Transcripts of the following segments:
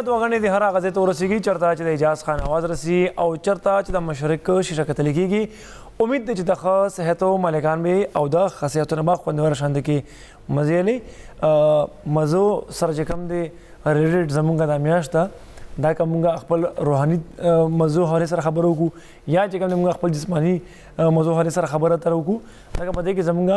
دوغنې د هر هغه ځای ته ورسېږي چېرته چې د اجاز خان اواز رسي او چېرته چې د مشرق شیشه کتلی کېږي امید دی چې د ښه صحتو مالکان به او د ښه صحتونه به خوندوره شانده کې مزې لې مزو سره چې کوم دی ریلیټډ زمونږ دا میاشت ده دا که مونږ خپل روحاني موضوع حوالې سره خبرې وکړو یا چې کوم دی مونږ خپل جسماني موضوع حوالې سره خبره اتره وکړو دا که په دې کې زمونږ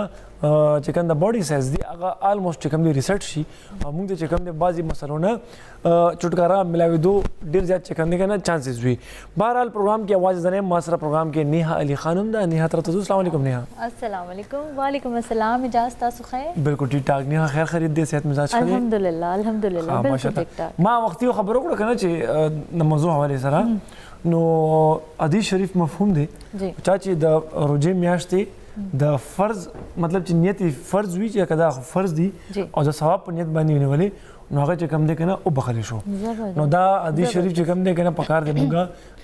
چې کوم د باډي سایز دی هغه آلموسټ چې کوم دی ریسرچ شي او مونږ ته چې کوم دی بعضې مسلو نه چټکاره ملاوېدو ډېر زیات چې کوم دی که نه چانسز وي بهرحال پروګرام کې اواز زنې ما سره پروګرام کې نیها علي خانم ده نیها طرف ته ځو السلام علیکم نیها السلام علیکم وعلیکم السلام اجاز تاسو خیر بالکل ټیک ټاک نیها خیر خرید دی صحت مزاج ښه دی الحمدلله الحمدلله بالکل ټیک ټاک ما وختي خبرو کړه کنه چې د موضوع حواله سره نو حدیث شریف مفهوم دی چا چې د روزه میاشتې د فرض مطلب چې نیت فرض وي چې کدا فرض دی او د ثواب په نیت باندې ونیولې نو هغه چې کم دی کنه او بخلی شو نو دا حدیث شریف چې کم دی کنه پکار دی موږ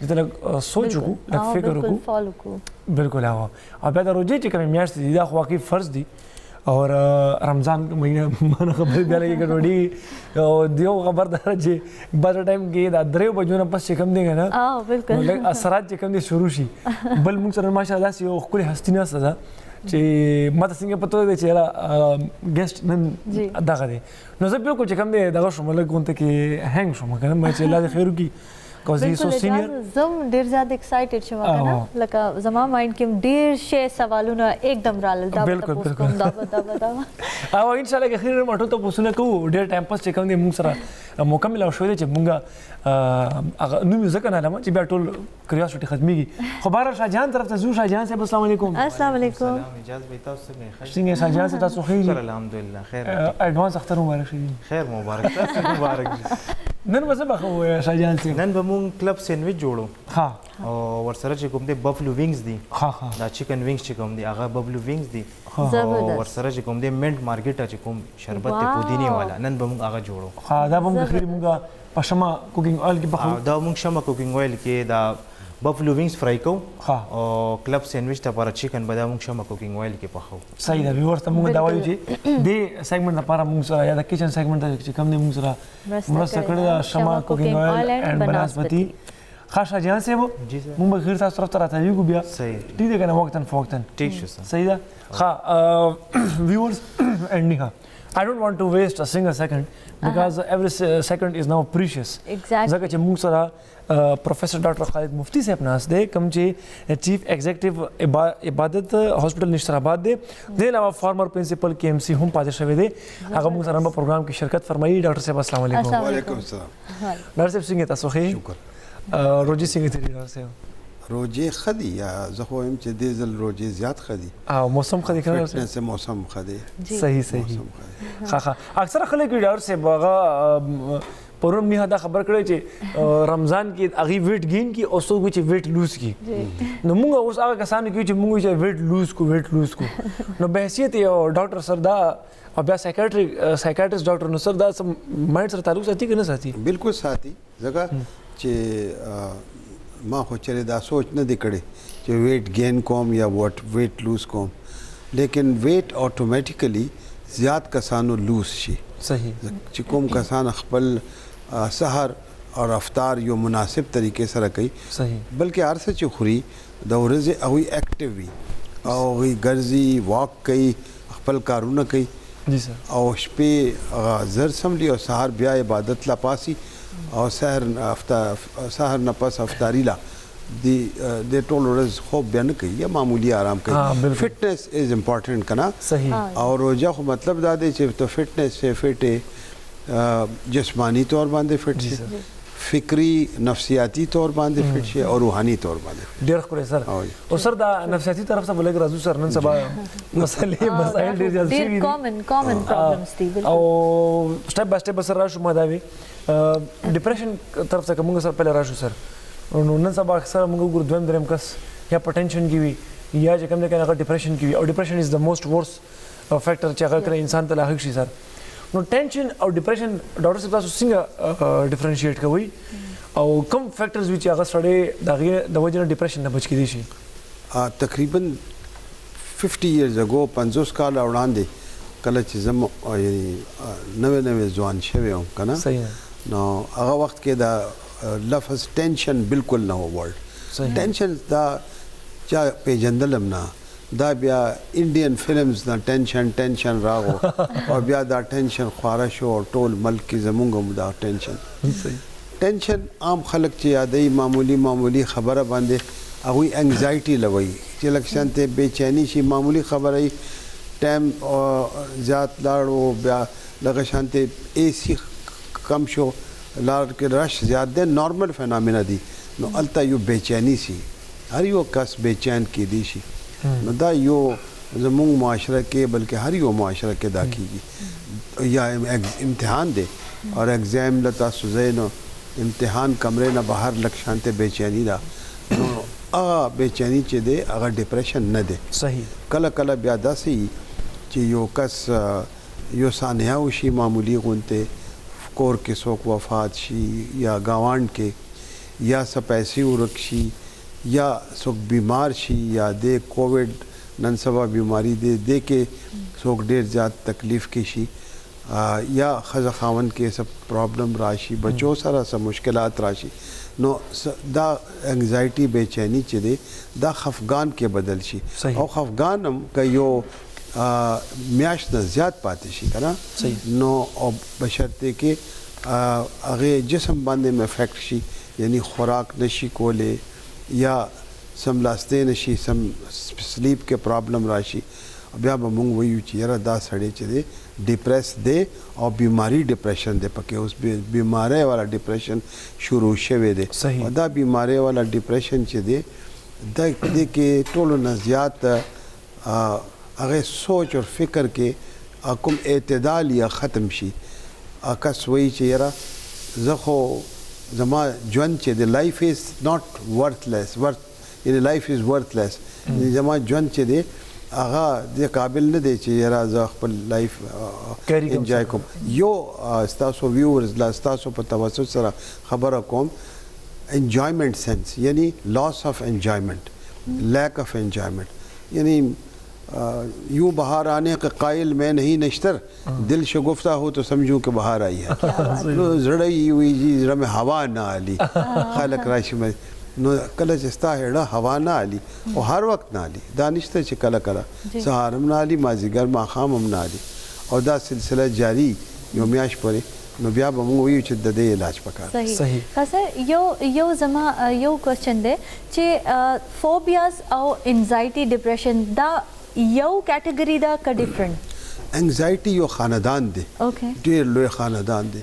چې سوچ وکړو فکر وکړو بالکل هغه او بیا د روزه چې کوم میاشتې دی دا خو واقعي فرض دی اور رمضان مہینہ مانا خبر بیا لگی گڑوڑی دیو خبردار چې بعد ټایم کې دا درې بجو نه پس چې کم دی کنه بالکل اثرات چې کم دی شروع شي بل موږ سره ماشاءالله داسې یو ښکلې هستي ناسته ده چې ماته څنګه پته دی چې ګیسټ نن دغه دی نو زه بالکل چې کم دی دغه شوم لږ غونته کې هنګ شوم کنه مې چې الله دې خیر وکړي زم ډیر زیات ایکسایټډ شوم کنه لکه زما مایند کې ډیر شی سوالونه एकदम رالل دا بالکل بالکل او ان شاء الله کې خیر مټو ته پوښتنه کوو ډیر ټایم پاس چې کوم دی موږ سره مکمل او شوې چې موږ نو ځکه نه لمه چې بیا ټول کریاسټي ختميږي خو بهر شاهجهان طرف ته زو شاهجهان صاحب السلام علیکم السلام علیکم اجازه به تاسو څنګه شاهجهان صاحب تاسو خیر الحمدلله خیر اډوانس اختر مبارک شي خیر مبارک تاسو مبارک نن وسه بخو شاهجهان صاحب نن به مونږ کلب سینډویچ جوړو ها او ورسره چې کوم دی بفلو وینګز دي ها دا چکن وینګز چې کوم دی هغه بفلو وینګز دي او ورسره چې کوم دی منټ مارکیټ چې کوم شربت ته پودینی والا نن به مونږ هغه جوړو ها دا به مونږ خیر مونږ پښما کوکینګ اویل کې بخو دا مونږ شمه کوکینګ اویل کې دا بفلو وینګز فرای کو او کلب سینډویچ ته پر چکن به دا مونږ شمه کوکینګ اویل کې پخو صحیح دا ویور ته مونږ دا وایو چې دې سیګمنټ لپاره مونږ سره یا د کچن سیګمنټ چې کوم دی مونږ سره مرسته کړې دا شمه کوکینګ اویل اینڈ بناسپتی خاصه جان صاحب مونږ به غیر تاسو طرف ته راځو کو بیا صحیح دې کنه وختن فوختن ٹھیک شو صحیح ده ها viewers and Neha I don't want to waste a single second because every second is now precious. Exactly. ځکه چې موږ سره پروفیسر ډاکټر خالد مفتی صاحب ناست دی کوم چې چیف ایگزیکټیو عبادت هاسپټل نشترآباد دی د علاوه فارمر پرنسپل کې ام سی هم پاتې شوی دی هغه موږ سره په پروګرام کې شرکت فرمایي ډاکټر صاحب السلام علیکم وعلیکم السلام ډاکټر صاحب څنګه تاسو ښه شکر روجي څنګه تیری ډاکټر صاحب روجه خدي یا زه خو هم چې دې ځل روجه زیات خدي او موسم خدي کنه فټنس موسم خدي صحیح ها اکثر خلک ډاکټر صاحب هغه پرون نه دا خبر کړی چې رمضان کې هغه ویټ گین کی او څوک چې ویټ لوز کی نو موږ اوس هغه کسان کې چې موږ چې ویټ لوز کو نو به حیثیت یو ډاکټر سر دا او بیا سایکیاټریسټ ډاکټر نو سر دا مایند سره تعلق ساتي که نه ساتي بالکل ساتي ځکه چې ما خو چېرې دا سوچ نه دی کړی چې ویټ گین کوم یا ویټ لوز کوم لیکن ویټ اتومیټیکلی زیات کسانو لوز شي صحیح چې کوم کسان خپل سحر او افطار یو مناسب طریقې سره کوي صحیح بلکې هر څه چې خوري د ورځې هغوی ایکټیو وي او هغوی ګرځي واک کوي خپل کارونه کوي جی سر او شپې زر سملی او سحر بیا عبادت لا پاسي او سحر نه پس افطاری لا د ټول ورځ خوب بیا نه کوي یا معمولی آرام کوي فټنس از امپورټنٹ کنا صحیح او روزه خو مطلب دا دی چې تو فټنس سے فټ جسمانی طور باندې فټ شي فکری نفسیاتی طور باندې فټ شي او روحاني طور باندې ډېر خوري سر او سر دا نفسیاتی طرف ته بلګ راځو سر نن سبا مسائل ډېر زیات شي کامن پرابلمز دي او سټپ بای سټپ سر راشو ما دا وی ډیپریشن طرف ته کوم سر پهل راشو سر نو نن سبا اکثر موږ ګور دویم دریم کس یا پټنشن کی وی یا چې کوم نه کنه ډیپریشن کی وی او ډیپریشن از د موست ورس فیکٹر چې هغه کړی انسان ته لاحق شي سر نو ټینشن او ډیپریشن ډاکټر صاحب تاسو څنګه ډیفرنشیټ کوئ او کوم فیکٹرز چې هغه سړی د وجه نه ډیپریشن نه بچ کېدی شي تقریبا 50 years ago 50 کال وړاندې کله چې زم یعنی نوې ځوان شوی وم کنه صحیح نو هغه وخت کې دا لفظ ټینشن بالکل نه و ورډ ټینشن دا چا پیژندلم نه دا بیا انډین فلمز نه ټینشن راغو او بیا دا ټینشن خواره شو او ټول ملک کې زمونږ هم دا ټینشن عام خلک چې یادوي معمولی خبره باندې هغوی انگزایټي لوي چې لکه شانته بېچیني شي معمولی خبره ټایم زیات لاړو بیا لکه شانته اے سی کم شو لار کې رش زیات دی نارمل فینامنا دي نو هلته یو بېچیني شي هر یو کس بېچین کېدی شي نو دا یو زمونږ معاشره کې بلکې هر یو معاشره کې دا کېږي یا امتحان دی اور ایگزام له تاسو ځای نو امتحان کمرې نه بهر لکه شانته بېچیني ده نو هغه بېچیني چې دی هغه ډپریشن نه دی صحیح کله بیا داسې چې یو کس یو سانحه وشي معمولی غونته کور کې څوک وفات شي یا ګاونډ کې یا څه پیسې ورک شي یا څوک بیمار شي یا د کووډ نن سبا بیماری دی کې څوک ډېر زیات تکلیف کې شي یا ښځه خاوند کې څه پرابلم راشي بچو سره څه مشکلات راشي نو دا انگزایټي بېچیني چې دی دا خفګان کې بدل شي او خفګان هم که یو میاشت نه زیات پاتې شي که نه نو او بشرطې کې هغې جسم باندې م افیکټ شي یعنی خوراک نشي کولی یا سملاستی نشي سم سلیپ کې پرابلم راشي بیا به مونږ وایو چې یاره دا سړی چې دی ډپریس دی او بیماری ډپریشن دی پکې اوس بیماری والا ډپریشن شروع شوی دی او دا بیماری والا ډپریشن چې دی د کې ټولو نه زیات هغې سوچ اور فکر کې کوم اعتدال یا ختم شي کس وایي چې یاره زه خو زما ژوند چې دی لایف از ناٹ ورتھلیس یعنی لایف از ورتھلیس زما ژوند چې دی هغه د قابل نه دی چې یاره زه خپل لایف انجوای کوم یو ستاسو ویورز لا ستاسو په توسط سره خبره کوم انجوایمنٹ سینس یعنی لاس آف انجوایمنٹ لیک آف انجوایمنٹ یعنی یوں بہار آنے کا قائل میں نہیں نشتر دل شگفتہ ہو تو سمجھوں کہ بہار آئی ہے زڑی ہوئی جی زړه میں هوا نه آلی خلق راشي نو کله چې ستا هېړه هوا نه آلی او هر وخت نه آلی دا نشته چې کله سهار هم نه آلی مازدیګر ماښام هم نه آلی او دا سلسله جاری یو میاشت پورې نو بیا به موږ وایو چې د دې علاج پکار صحیح خاصه یو زما یو کوېسچن دی چې فوبیاز او انزایټي ډپریشن دا یو کیټګري ده که ډفرنٹ انگزایټي یو خاندان دی ډېر لوی خاندان دی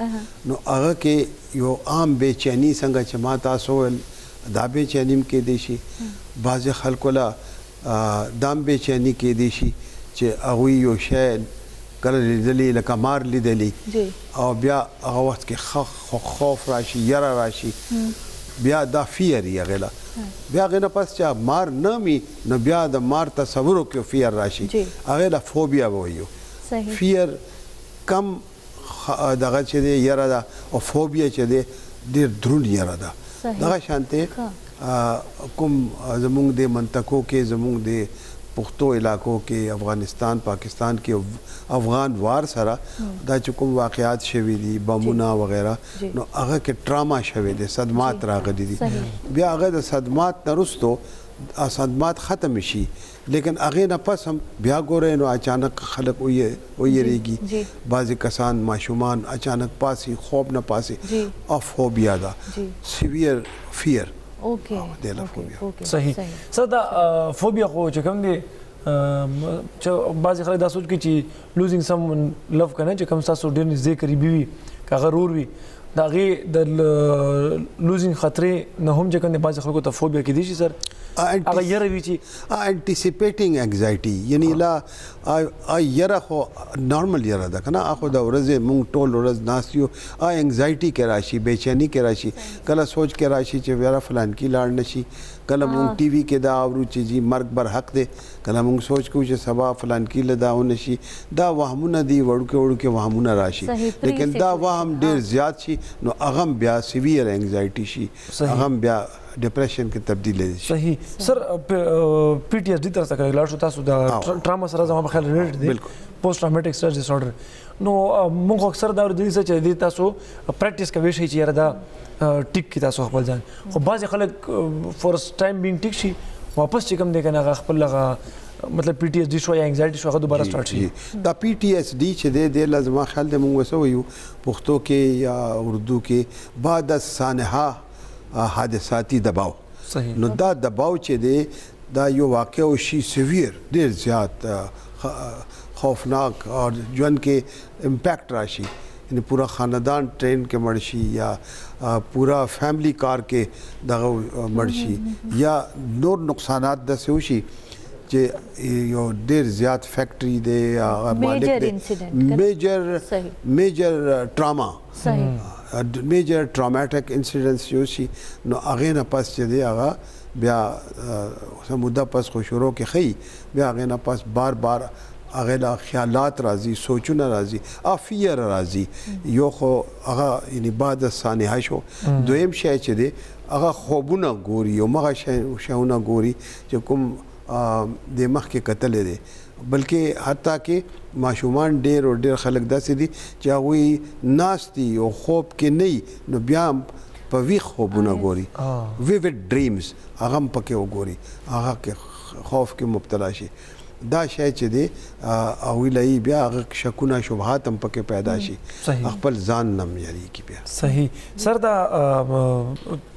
نو هغه کې یو عام بېچیني څنګه چې ما تاسو ویل دا بېچیني هم کېدی شي بعضې خلکو له دام بېچیني کېدی شي چې هغوی یو شی کله لیدلی لکه مار لیدلی او بیا هغه وخت کې خوف راشي یره راشي بیا دا فیر یې هغې له بیا هغې نه پس چې مار نه وي نو بیا د مار تصور وکړو فیر راشي هغې له فوبیا به وایو فیر کم دغه چې دی یره ده او فوبیا چې دی ډېر دروند یره ده دغه شانته کوم زمونږ د منطقو کې زمونږ د پښتو علاقو کې افغانستان پاکستان کې افغان وار سره دا چې کوم واقعات شوي دي بمونه وغیره نو هغه کې ټراما شوی دی صدمات راغلي دي بیا هغه د صدمات نه وروستو صدمات ختم شي لیکن هغې نه پس هم بیا ګورئ نو اچانک خلک ویریږي بعضې کسان ماشومان اچانک پاسي خوب نه پاسي او فوبیا ده سیویر فیر صحیح سر دا فوبیا خو چې کوم دی چې بعضې خلک دا سوچ کوي چې لوزینګ سم لو که نه چې کوم ستاسو ډېر نږدې قریبي وي که هغه رور وي د هغې د لوزینګ خطرې نه هم چې کوم دی بعضې خلکو ته فوبیا کېدی شي سر هغه یره وي چې انټیسیپیټینګ انگزایټي یعنی لا یره خو نارمل یره ده که نه خو د ورځې مونږ ټول ورځ ناست یو انگزایټي کې راشي بېچیني کې راشي کله سوچ کې راشي چې یاره فلانکي لاړ نه شي کله مونږ ټي وي کې دا اورو چې جی مرګ بر حق دی کله مونږ سوچ کوو چې سبا فلانکي له دا ونه شي دا وهمونه دي وړوکې وړوکې وهمونه راشي لیکن دا وهم ډېر زیات شي نو هغه بیا سیویر انگزایټي شي هغه بیا ډیپریشن کې تبدیل شي. صحیح سر PTSD تر څنګه لاړ شو تاسو د ټراما سره زما په خیال ریلیټډ دی پوسټ ټرامیټک سټرس ډیس آرډر نو موږ اکثر دا ورته دي چې تاسو پریکټیس کوي شي چې یاره دا ټیک کی تاسو خپل ځان خو بعض خلک فرست ټایم بینګ ټیک شي واپس چې کوم دی کنه خپل لغه مطلب PTSD شو یا انگزایټي شو هغه دوباره سٹارټ شي. دا PTSD چې د لازم خیال د موږ وسو یو پښتو کې یا اردو کې بعد سانحه حادثاتی دباو. صحیح. نو دا دباو چې دی دا یو واقع او شي سیویر ډیر زیات خوفناک اور ژوند کې امپیکٹ راشي یعنی پورا خاندان ټرین کې مړ شي یا پورا فیملی کار کې دغه مړ شي یا نور نقصانات داسې وشي چې یو ډیر زیات فیکټری دی مالک دی میجر ټراما میجر ټراماټک انسیډنټس جو شي نو هغه نه پس چې دی هغه بیا سموده پس خو شروع کې خي بیا هغه نه پس بار بار هغه لا خیالات راځي سوچونه راځي افیر راځي یو خو هغه یعنی بعد سانحه شو دویم شی چې دی هغه خوبونه ګوري او مغه شاونه ګوري چې کوم د مخ کې قتل دي بلکې حتی کې ماشومان ډیر او ډیر خلک داسې دي چې هغه ناشتي او خوب کې نه نو بیا په وی خوبونه ګوري ویویډ ډریمز هغه پکې وګوري هغه کې خوف کې مبتلا شي دا شی چې دی او لای بیا هغه شکونه شبهات هم پکې پیدا شي خپل ځان نم یاري کې بیا. صحیح سر دا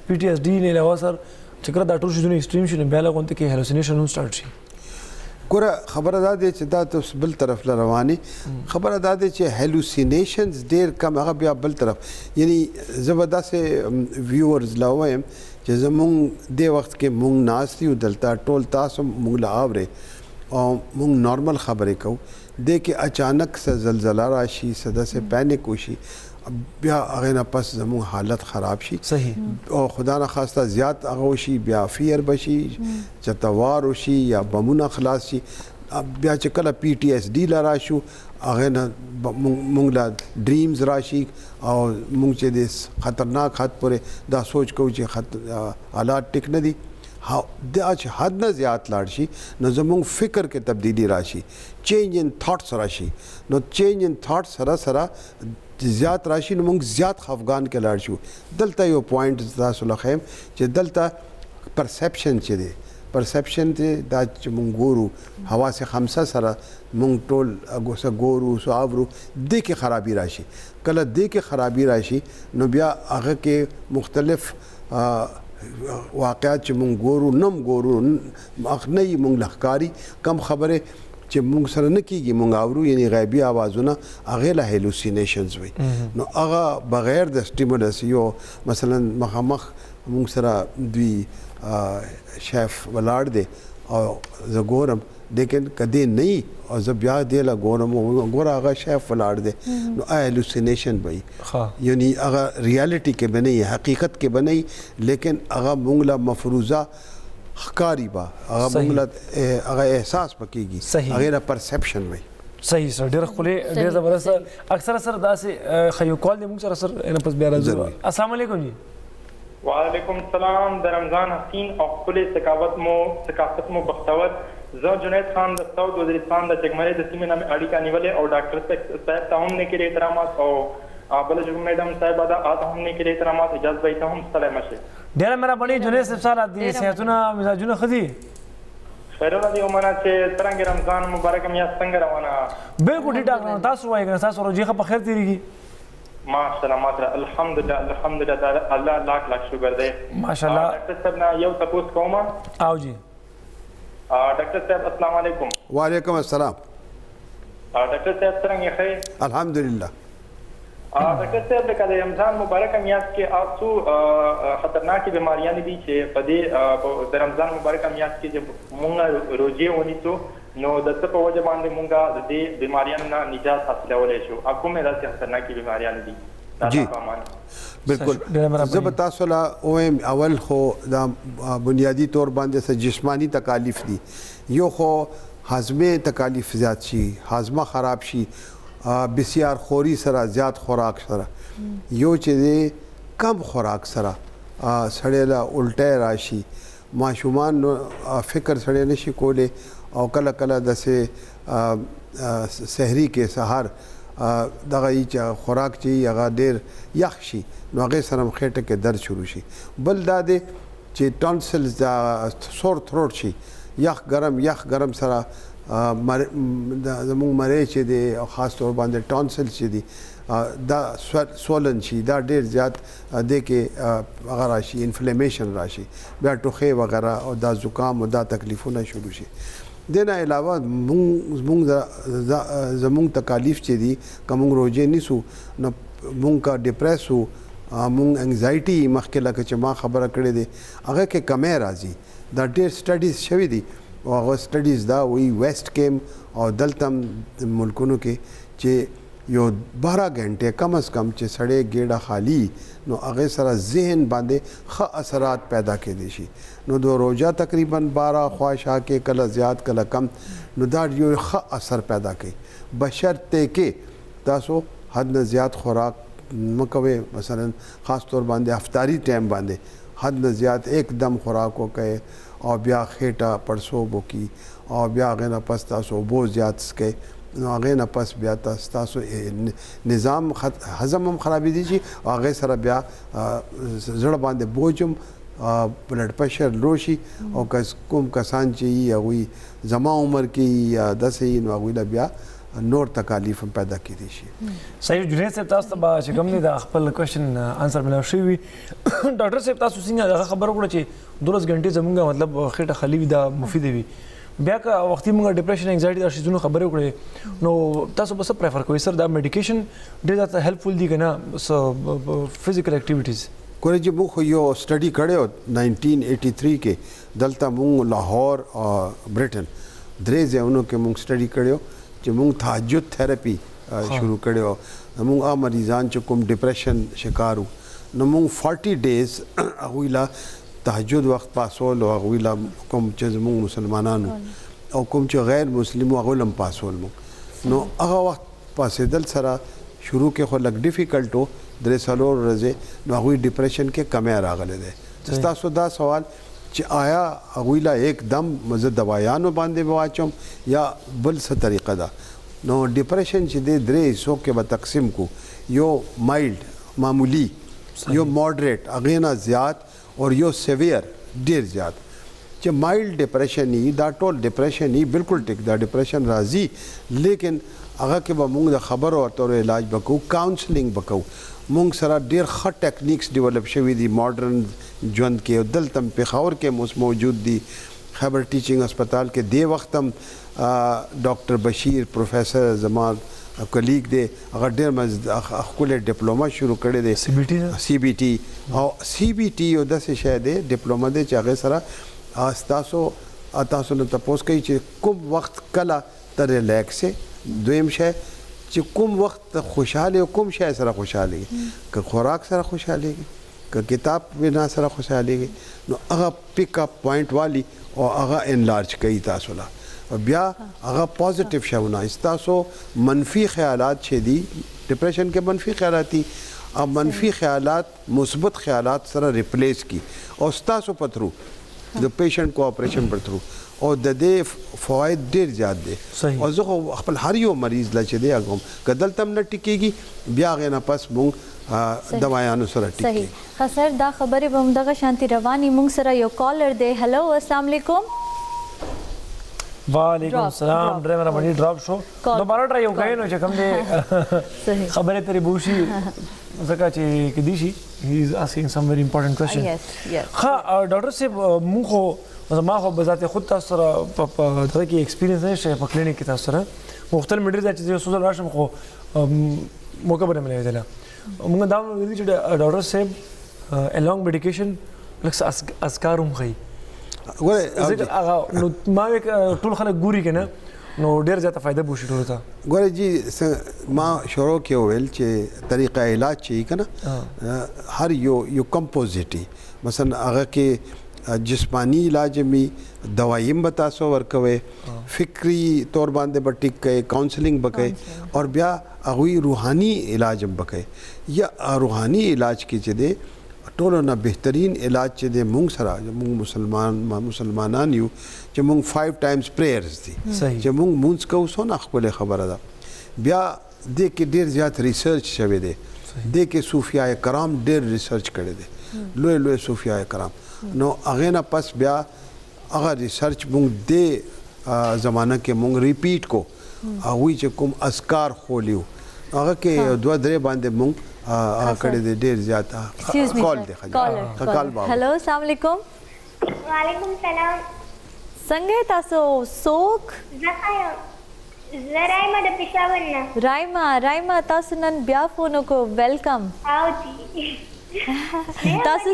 PTSD نه علاوه سر چې کله دا ټول شي ایکستریم شي بیا لغونته کې هلوسینیشن هم سٹارټ شي. ګوره خبره دا دی چې دا تاسو بل طرف ل رواني خبره دا دی چې هلوسینیشنز ډیر کم هغه بیا بل طرف یعنی زبردست ویورز لا وایم چې زمونږ د وخت کې مونږ ناس یو دلته ټول تاسو مونږ لا اوري او مونږ نارمل خبرې کوو د کې اچانک څه زلزلہ راشي صدا سے پینک وشي بیا هغه نه پس زموږ حالت خراب شي. صحیح. او خدا نه خواسته زیات هغه وشي بیا فیر بشي چتوار وشي یا بمونه خلاص شي بیا چې کله PTSD لا راشو هغه نه مونږ لا ډریمز راشي او مونږ چې د خطرناک حد پورې دا سوچ کوو چې حالات ټیک نه دي دا چې حد نه زیات لاړ شي نو زموږ فکر کې تبدیلی راشي چینج ان تھاټس راشي نو چینج ان تھاټس سره سره زیات راشي نو موږ زیات خفګان کې لاړ شو. دلته یو پوینټ تاسو لخم چې دلته پرسپشن چې دی پرسپشن ته دا چې موږ ګورو حواس خمسه سره موږ ټول غوسه ګورو سوابرو د کې خرابي راشي کله د کې خرابي راشي نو بیا هغه کې مختلف واقعات چې موږ ګورو نم ګورو اخنی موږ لخکاری کم خبره چې موږ سره نه کیږي موږ اورو یعنی غیبی आवाजونه هغه له هلوسینیشنز وي نو هغه بغیر د سټیمولس یو مثلا مخامخ موږ سره دوی شیف ولاړ دی او زه ګورم لیکن کدی نه او زه بیا دی لا ګورم ګور هغه شیف ولاړ دی نو هلوسینیشن وي یعنی هغه ریالټي کې بنئ حقیقت کې بنئ لیکن هغه موږ له مفروضه خکاری با هغه موږ هغه احساس پکېږي هغه پرسپشن وي. صحیح سر ډېر خولي ډېر زبردست اکثر سر داسې خیو کال دی موږ سره سر نه پس بیا راځو. السلام علیکم جی. وعلیکم السلام د رمضان حسین او خپل ثقافت مو بختور زه جنید خان د سعود وزیرستان د چکمرې د سیمې نامې اړیکه نیولې او ډاکټر صاحب ته هم نه کړي احترامات او بل جو میڈم صاحب دا آتا هم نه کړي احترامات اجازه به ته هم سلام شه. ډېر مهرباني جنید صاحب سره دي صحتونه مزاجونه خدي خیرونه دی ومنه چې څنګه رمضان مبارک میاشت څنګه روانه بالکل ټیک تاسو وایي که تاسو روزي په خیر تیریږي ماشاءالله ماشاءالله الحمدلله الله لاک شکر دی ماشاءالله. ډاکټر صاحب نه یو تاسو کوم او جی ډاکټر صاحب السلام علیکم. وعلیکم السلام. ډاکټر صاحب څنګه ښه الحمدلله. ډاکټر صاحب د رمضان مبارک میاشت کې تاسو خطرناکې بیماریاں دي چې په دې د رمضان مبارک میاشت کې چې موږ روزي ونیسو نو د څه په وجه باندې موږ د دې بیماریاں نه نجات حاصلولی شو کومې داسې خطرناکې بیماریاں دي؟ جی بالکل زه به تاسو له وایم اول خو دا بنیادی طور باندې څه جسمانی تکالیف دي یو خو هاضمه تکالیف زیات شي هاضمه خراب شي بسیار خوري سره زیات خوراک سره یو چې دی کم خوراک سره سړی له الټی راشي ماشومان نو فکر سړی نشي کولی او کله کله داسې سحري کې سهار دغه چې خوراک چې هغه ډېر یخ شي نو هغې سره هم خېټه کې درد شروع شي بل دا دی چې ټانسلز دا سور تھروټ شي یخ ګرم سره زموږ مری چې دی او خاص طور باندې ټانسل چې دی دا سولن شي دا ډېر زیات دی کې هغه راشي انفلیمیشن راشي بیا ټوخې وغیرہ او دا زکام او دا تکلیفونه شروع شي دې نه علاوه زموږ تکالیف چې دي که موږ روژې نیسو نو موږ که ډپریس وو موږ انگزایټي مخکې لکه چې ما خبره کړې دی هغه کې کمی راځي دا ډېر سټډیز شوي دي او هغه سټډیز دا وایي ویسټ کې او دلته ملکونو کې چې یو 12 غنټې کم از کم چې سړی ګېډه خالی نو هغې سره ذهن باندې ښه اثرات پیدا کېدی شي نو د روژه تقریبا 12 خواهشا کې کله زیات کله کم نو دا یو ښه اثر پیدا کوي بشرطې کې تاسو حد نه زیات خوراک مه کوئ مثلا خاص طور باندې افطاري ټایم باندې حد نه زیات एकदम خوراک وکړئ او بیا خېټه پړسوب وکړي او بیا هغې نه پس تاسو اوبه زیات څښئ نو هغې نه پس بیا تاسو نظام هضم هم خرابېدی شي او هغې سره بیا زړه باندې بوج هم بلډ پریشر لو شي او کوم کسان چې وي هغوی زما عمر کې یا داسې نو هغوی له بیا نور تکالیف هم پیدا کېدی شي صحیح جنید صاحب تاسو ته به چې کوم دی د خپل کوېشن انسر ملاو شوي وي ډاکټر صاحب تاسو څنګه دغه خبره وکړه چې 12 غنټې زمونږ مطلب خېټه خالي وي دا مفیده وي بیا که وختي موږ ډپریشن انگزایټي دا شیزونو خبرې وکړې نو تاسو به څه پریفر کوئ سر دا میډیکیشن ډېر زیات هیلپفل دي که نه فزیکل اکټیویټیز ګورئ چې موږ خو یو سټډي کړی و 1983 کې دلته موږ لاهور او برټن درې ځایونو کې موږ سټډي کړی و چې موږ تهجد تھراپي شروع کړی و موږ هغه مریضان چې کوم ډپریشن شکار وو نو موږ 40 ډیز هغوی له تهجد وخت پاسول او هغوی له کوم چې زموږ مسلمانانو او کوم چې غیر مسلم هغوی له هم پاسول موږ نو هغه وخت پاسېدل سره شروع کې خو لږ ډیفیکلټ و 3-4 ورځې نو هغوی ډپریشن کې کمی راغلی دی ستاسو دا سوال چې آیا هغوی له एकदम زه دوایانو باندې به واچوم یا بل څه طریقه ده نو ډپریشن چې دی 3 حصو کې به تقسیم کو یو مایلډ معمولی یو ماډریټ هغې نه زیات اور یو سیویر ډیر زیات چې مایلډ ډپریشن یي دا ټول ډپریشن یي بالکل ټیک دا ډپریشن راځي لیکن هغه کې به موږ د خبرو ورته علاج به کوو کاونسلینګ به کوو موږ سره ډیر ښه ټیکنیکس ډیولپ شوي دي ماډرن ژوند کې او دلته هم پېښور کې هم اوس موجود دي خیبر ټیچنګ هسپتال کې دې وخت هم ډاکټر بشیر پروفیسر زما کلیګ دی هغه ډېر ښکلی ډپلوما شروع کړی دی سی بی ټي او سی بی ټي یو داسې شی دی ډپلوما دی چې هغې سره تاسو نه تپوس کوي چې کوم وخت کله ته ریلیکس یې دویم شی چې کوم وخت خوشحاله او کوم شی سره خوشحالېږي که خوراک سره خوشحالېږي که کتاب بنا سره خوشحالېږي نو هغه پک اپ پوینټ والی او هغه انلارج کوي تاسو له بیا هغه پازیټیو شونه تاسو منفي خیالات چې دي ډپریشن کې منفي خیالات دي او منفي خیالات مثبت خیالات سره ریپلیس کی او تاسو په تھرو د پیشنټ کوآپریشن پر تھرو او د دې فواید ډیر زیات دي او زه خو خپل هر یو مریض لا چې دی هغه که دلته هم نه ټیکېږي بیا هغې نه پس مونږ دوایانو سره ټیکېږي صحیح ښه سر دا خبرې به همدغه شانتي روانې مونږ سره یو کالر دی هلو السلام علیکم وعلیکم السلام ډرایور باندې ډراپ شو دوباره ټرای وکړئ نو چې کوم دی خبرې ترې بوشي ځکه چې کدي شي هی از asking some very important question ها ډاکټر صاحب مونږ خو ما خو بذات خود تاسو سره په دغه کې ایکسپیرینس نشته په کلینیک کې تاسو سره مختلف میډیکل چې یو سوزل راشم خو موقع به نه ملي ویل موږ دا ویل چې ډاکټر صاحب along medication لکه اذکار هم خي نو ما ټول خلک ګوري کنه نو ډیر زیاته فائدہ بوشي ټول ته ګوره جی ما شروع کې ویل چې طریقه علاج چې کنه هر یو کمپوزیټي مثلا هغه کې जिस्मानी इलाज में दवाइम बतासो वर्कवे फिक्री तौर बांधे बटिक के काउंसलिंग बके और ब्या अगुई रूहानी इलाज बके या रूहानी इलाज की जदे टोलो ना बेहतरीन इलाज चदे मूंग सरा जो मूंग मुसलमानान यू जो मूंग 5 टाइम्स प्रेयर्स थी जो मूंग मूंस का उसो ना खबले खबर था ब्या दे के देर ज़्यादा रिसर्च शवे दे के सूफिया कराम देर रिसर्च करे दे लोए लोए सूफिया कराम नो अगेना पस ब्या अगर रिसर्च मूंग दे ज़माना के मूंग रिपीट को हुई चे कुम अस्कार खोलियो अगर के दो दरे बांधे मूंग करे दे देर ज़्यादा कॉल दे कॉल बाबा हेलो अस्सलाम वालेकुम वालेकुम सलाम संगे तासो सोक राइमा द पेशावर ना राइमा तासो नन ब्या फोनो को वेलकम आओ जी तासो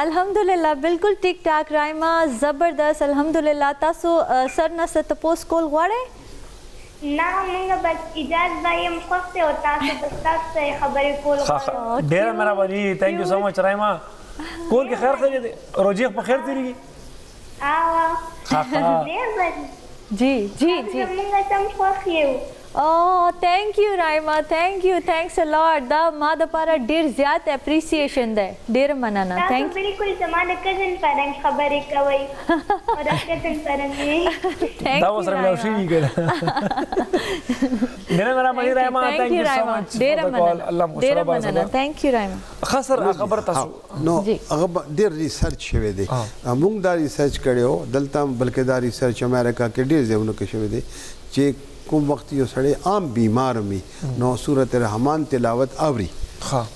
अल्हम्दुलिल्लाह बिल्कुल ठीक ठाक राइमा जबरदस्त अल्हम्दुलिल्लाह तासो सर न से तपोस कोल वाड़े ना मुंगा बस इजाज भाई मुखसे होता है बस से खबर कोल डेरा मेरा बनी thank you so much Raima कोल के खैर खैर रोजी पे खैर तेरी आओ जी जी जी मुंगा सम खोखियो Oh, thank you, Raima. Thank you. Thanks a lot. Da माद पारा डेर ज़्यादा appreciation दे डेर मनाना. Thank you. बिल्कुल जमाने कज़न परंग खबर एक कवई और कज़न परंग Thank दावो सर मैं उसी ही कर मेरा मनी Raima thank you so much डेर मनाना अल्लाह डेर मनाना थैंक यू राइमा खसर खबर तासो नो अगर देर रिसर्च शवे दे मूंग दा रिसर्च करियो दलता बल्कि दा रिसर्च अमेरिका के डेर जेवनो के शवे दे जे कुम वक्त यो सड़े आम बीमार में नो सूरत रहमान तिलावत आवरी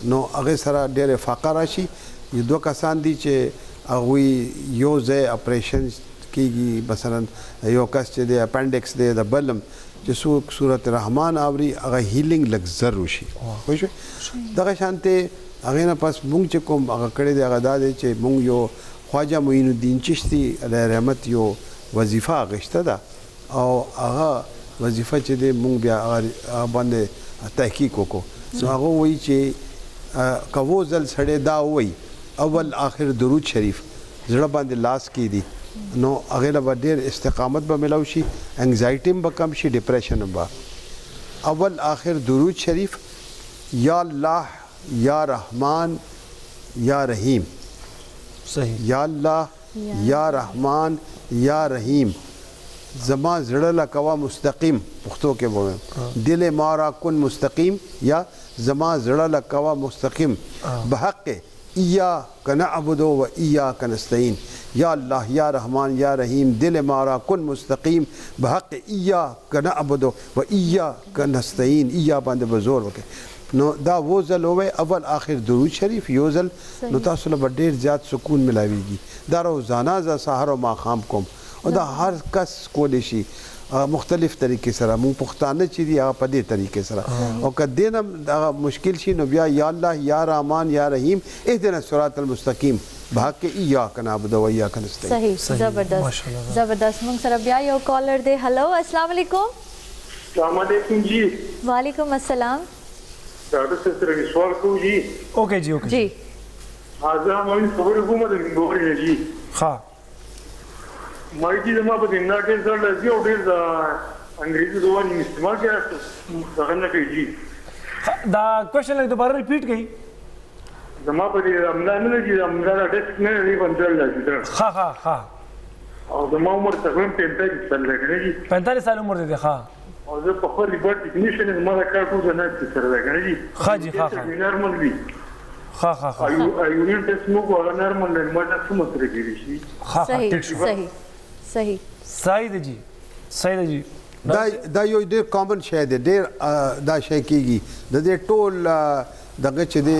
नो अगे सरा डेरे फाका राशि ये दो कसान दी चे अगुई यो जे ऑपरेशन की मसलन यो कस चे दे अपेंडिक्स दे द बलम जो सूरत रहमान आवरी अगर हीलिंग लग जरूरी खुश दगा शांते अगे ना पास मुंग चे कुम अगर कड़े दे अगर दादे चे मुंग यो ख्वाजा मुइनुद्दीन चिश्ती अलैहि रहमत यो वजीफा गश्ता दा और अगर वजीफा चे दे मुंग ब्या बंदे तहकीक को आगो वही चे कवो जल सड़े दा वही अव्वल आखिर दुरूद शरीफ जड़ा बंदे लास की दी नो अगेला बदेर इस्तिकामत ब मिलाउशी एंजाइटी में कम शी डिप्रेशन बा अव्वल आखिर दुरूद शरीफ या अल्लाह या रहमान या रहीम सही या अल्लाह या रहमान या रहीम जमा जड़ला कवा मुस्तकीम पुख्तों के बोले दिल मारा कुन मुस्तकीम या जमा जड़ला कवा मुस्तकीम बहक़ इया कन अबुदो व इया कनस्तईन या अल्लाह या रहमान या रहीम दिल मारा कुन मुस्तकीम बहक़ इया कन अबुदो व इया कनस्तईन इया बंद बजोर वके नो दा वो जल होवे अव्वल आखिर दुरूद शरीफ योजल नो तासुल बडेर ज़्यादा सुकून मिलावेगी दा रोज़ाना जा सहारो माखाम कोम और दा हर कस कोलिशी मुख्तलिफ तरीके सरा मुँह पुख्ताना चीज़ी पदे तरीके सरा और कदेना मुश्किल शी नबिया या अल्लाह या रहमान या रहीम इहदिना सिरातल मुस्तकीम भाग के इया कनाबुदो व इया कनस्तईन सही जबरदस्त जबरदस्त मुंग सर ब्या यो कॉलर दे हेलो अस्सलाम वालेकुम अस्सलाम वालेकुम जी वालेकुम अस्सलाम डॉक्टर से सवाल को जी ओके जी जी आजा मैं खबर हुकूमत में बोल रही है जी हाँ माइटी जमा पर दिन नाटे सर लगी और फिर अंग्रेजी दवाई इस्तेमाल किया करना के जी दा क्वेश्चन लग दोबारा रिपीट की जमा पर रमजान में जी रमजान डेस्क में नहीं पंचर लगी सर हाँ हाँ हाँ और जमा उम्र तकरीबन 45 साल लगे जी 45 साल उम्र दे हाँ और जो पपर रिपोर्ट टेक्नीशियन है हमारा क्या कुछ है सर लगे जी हाँ जी हाँ हाँ नॉर्मल भी हाँ हाँ हाँ यूरिन टेस्ट में को नॉर्मल है मत समझ रही जी हाँ हाँ ठीक सही सही सही दे जी सही दे जी दा यो देर कॉमन शे दे देर दा शे कीगी दे टोल दगे चे दे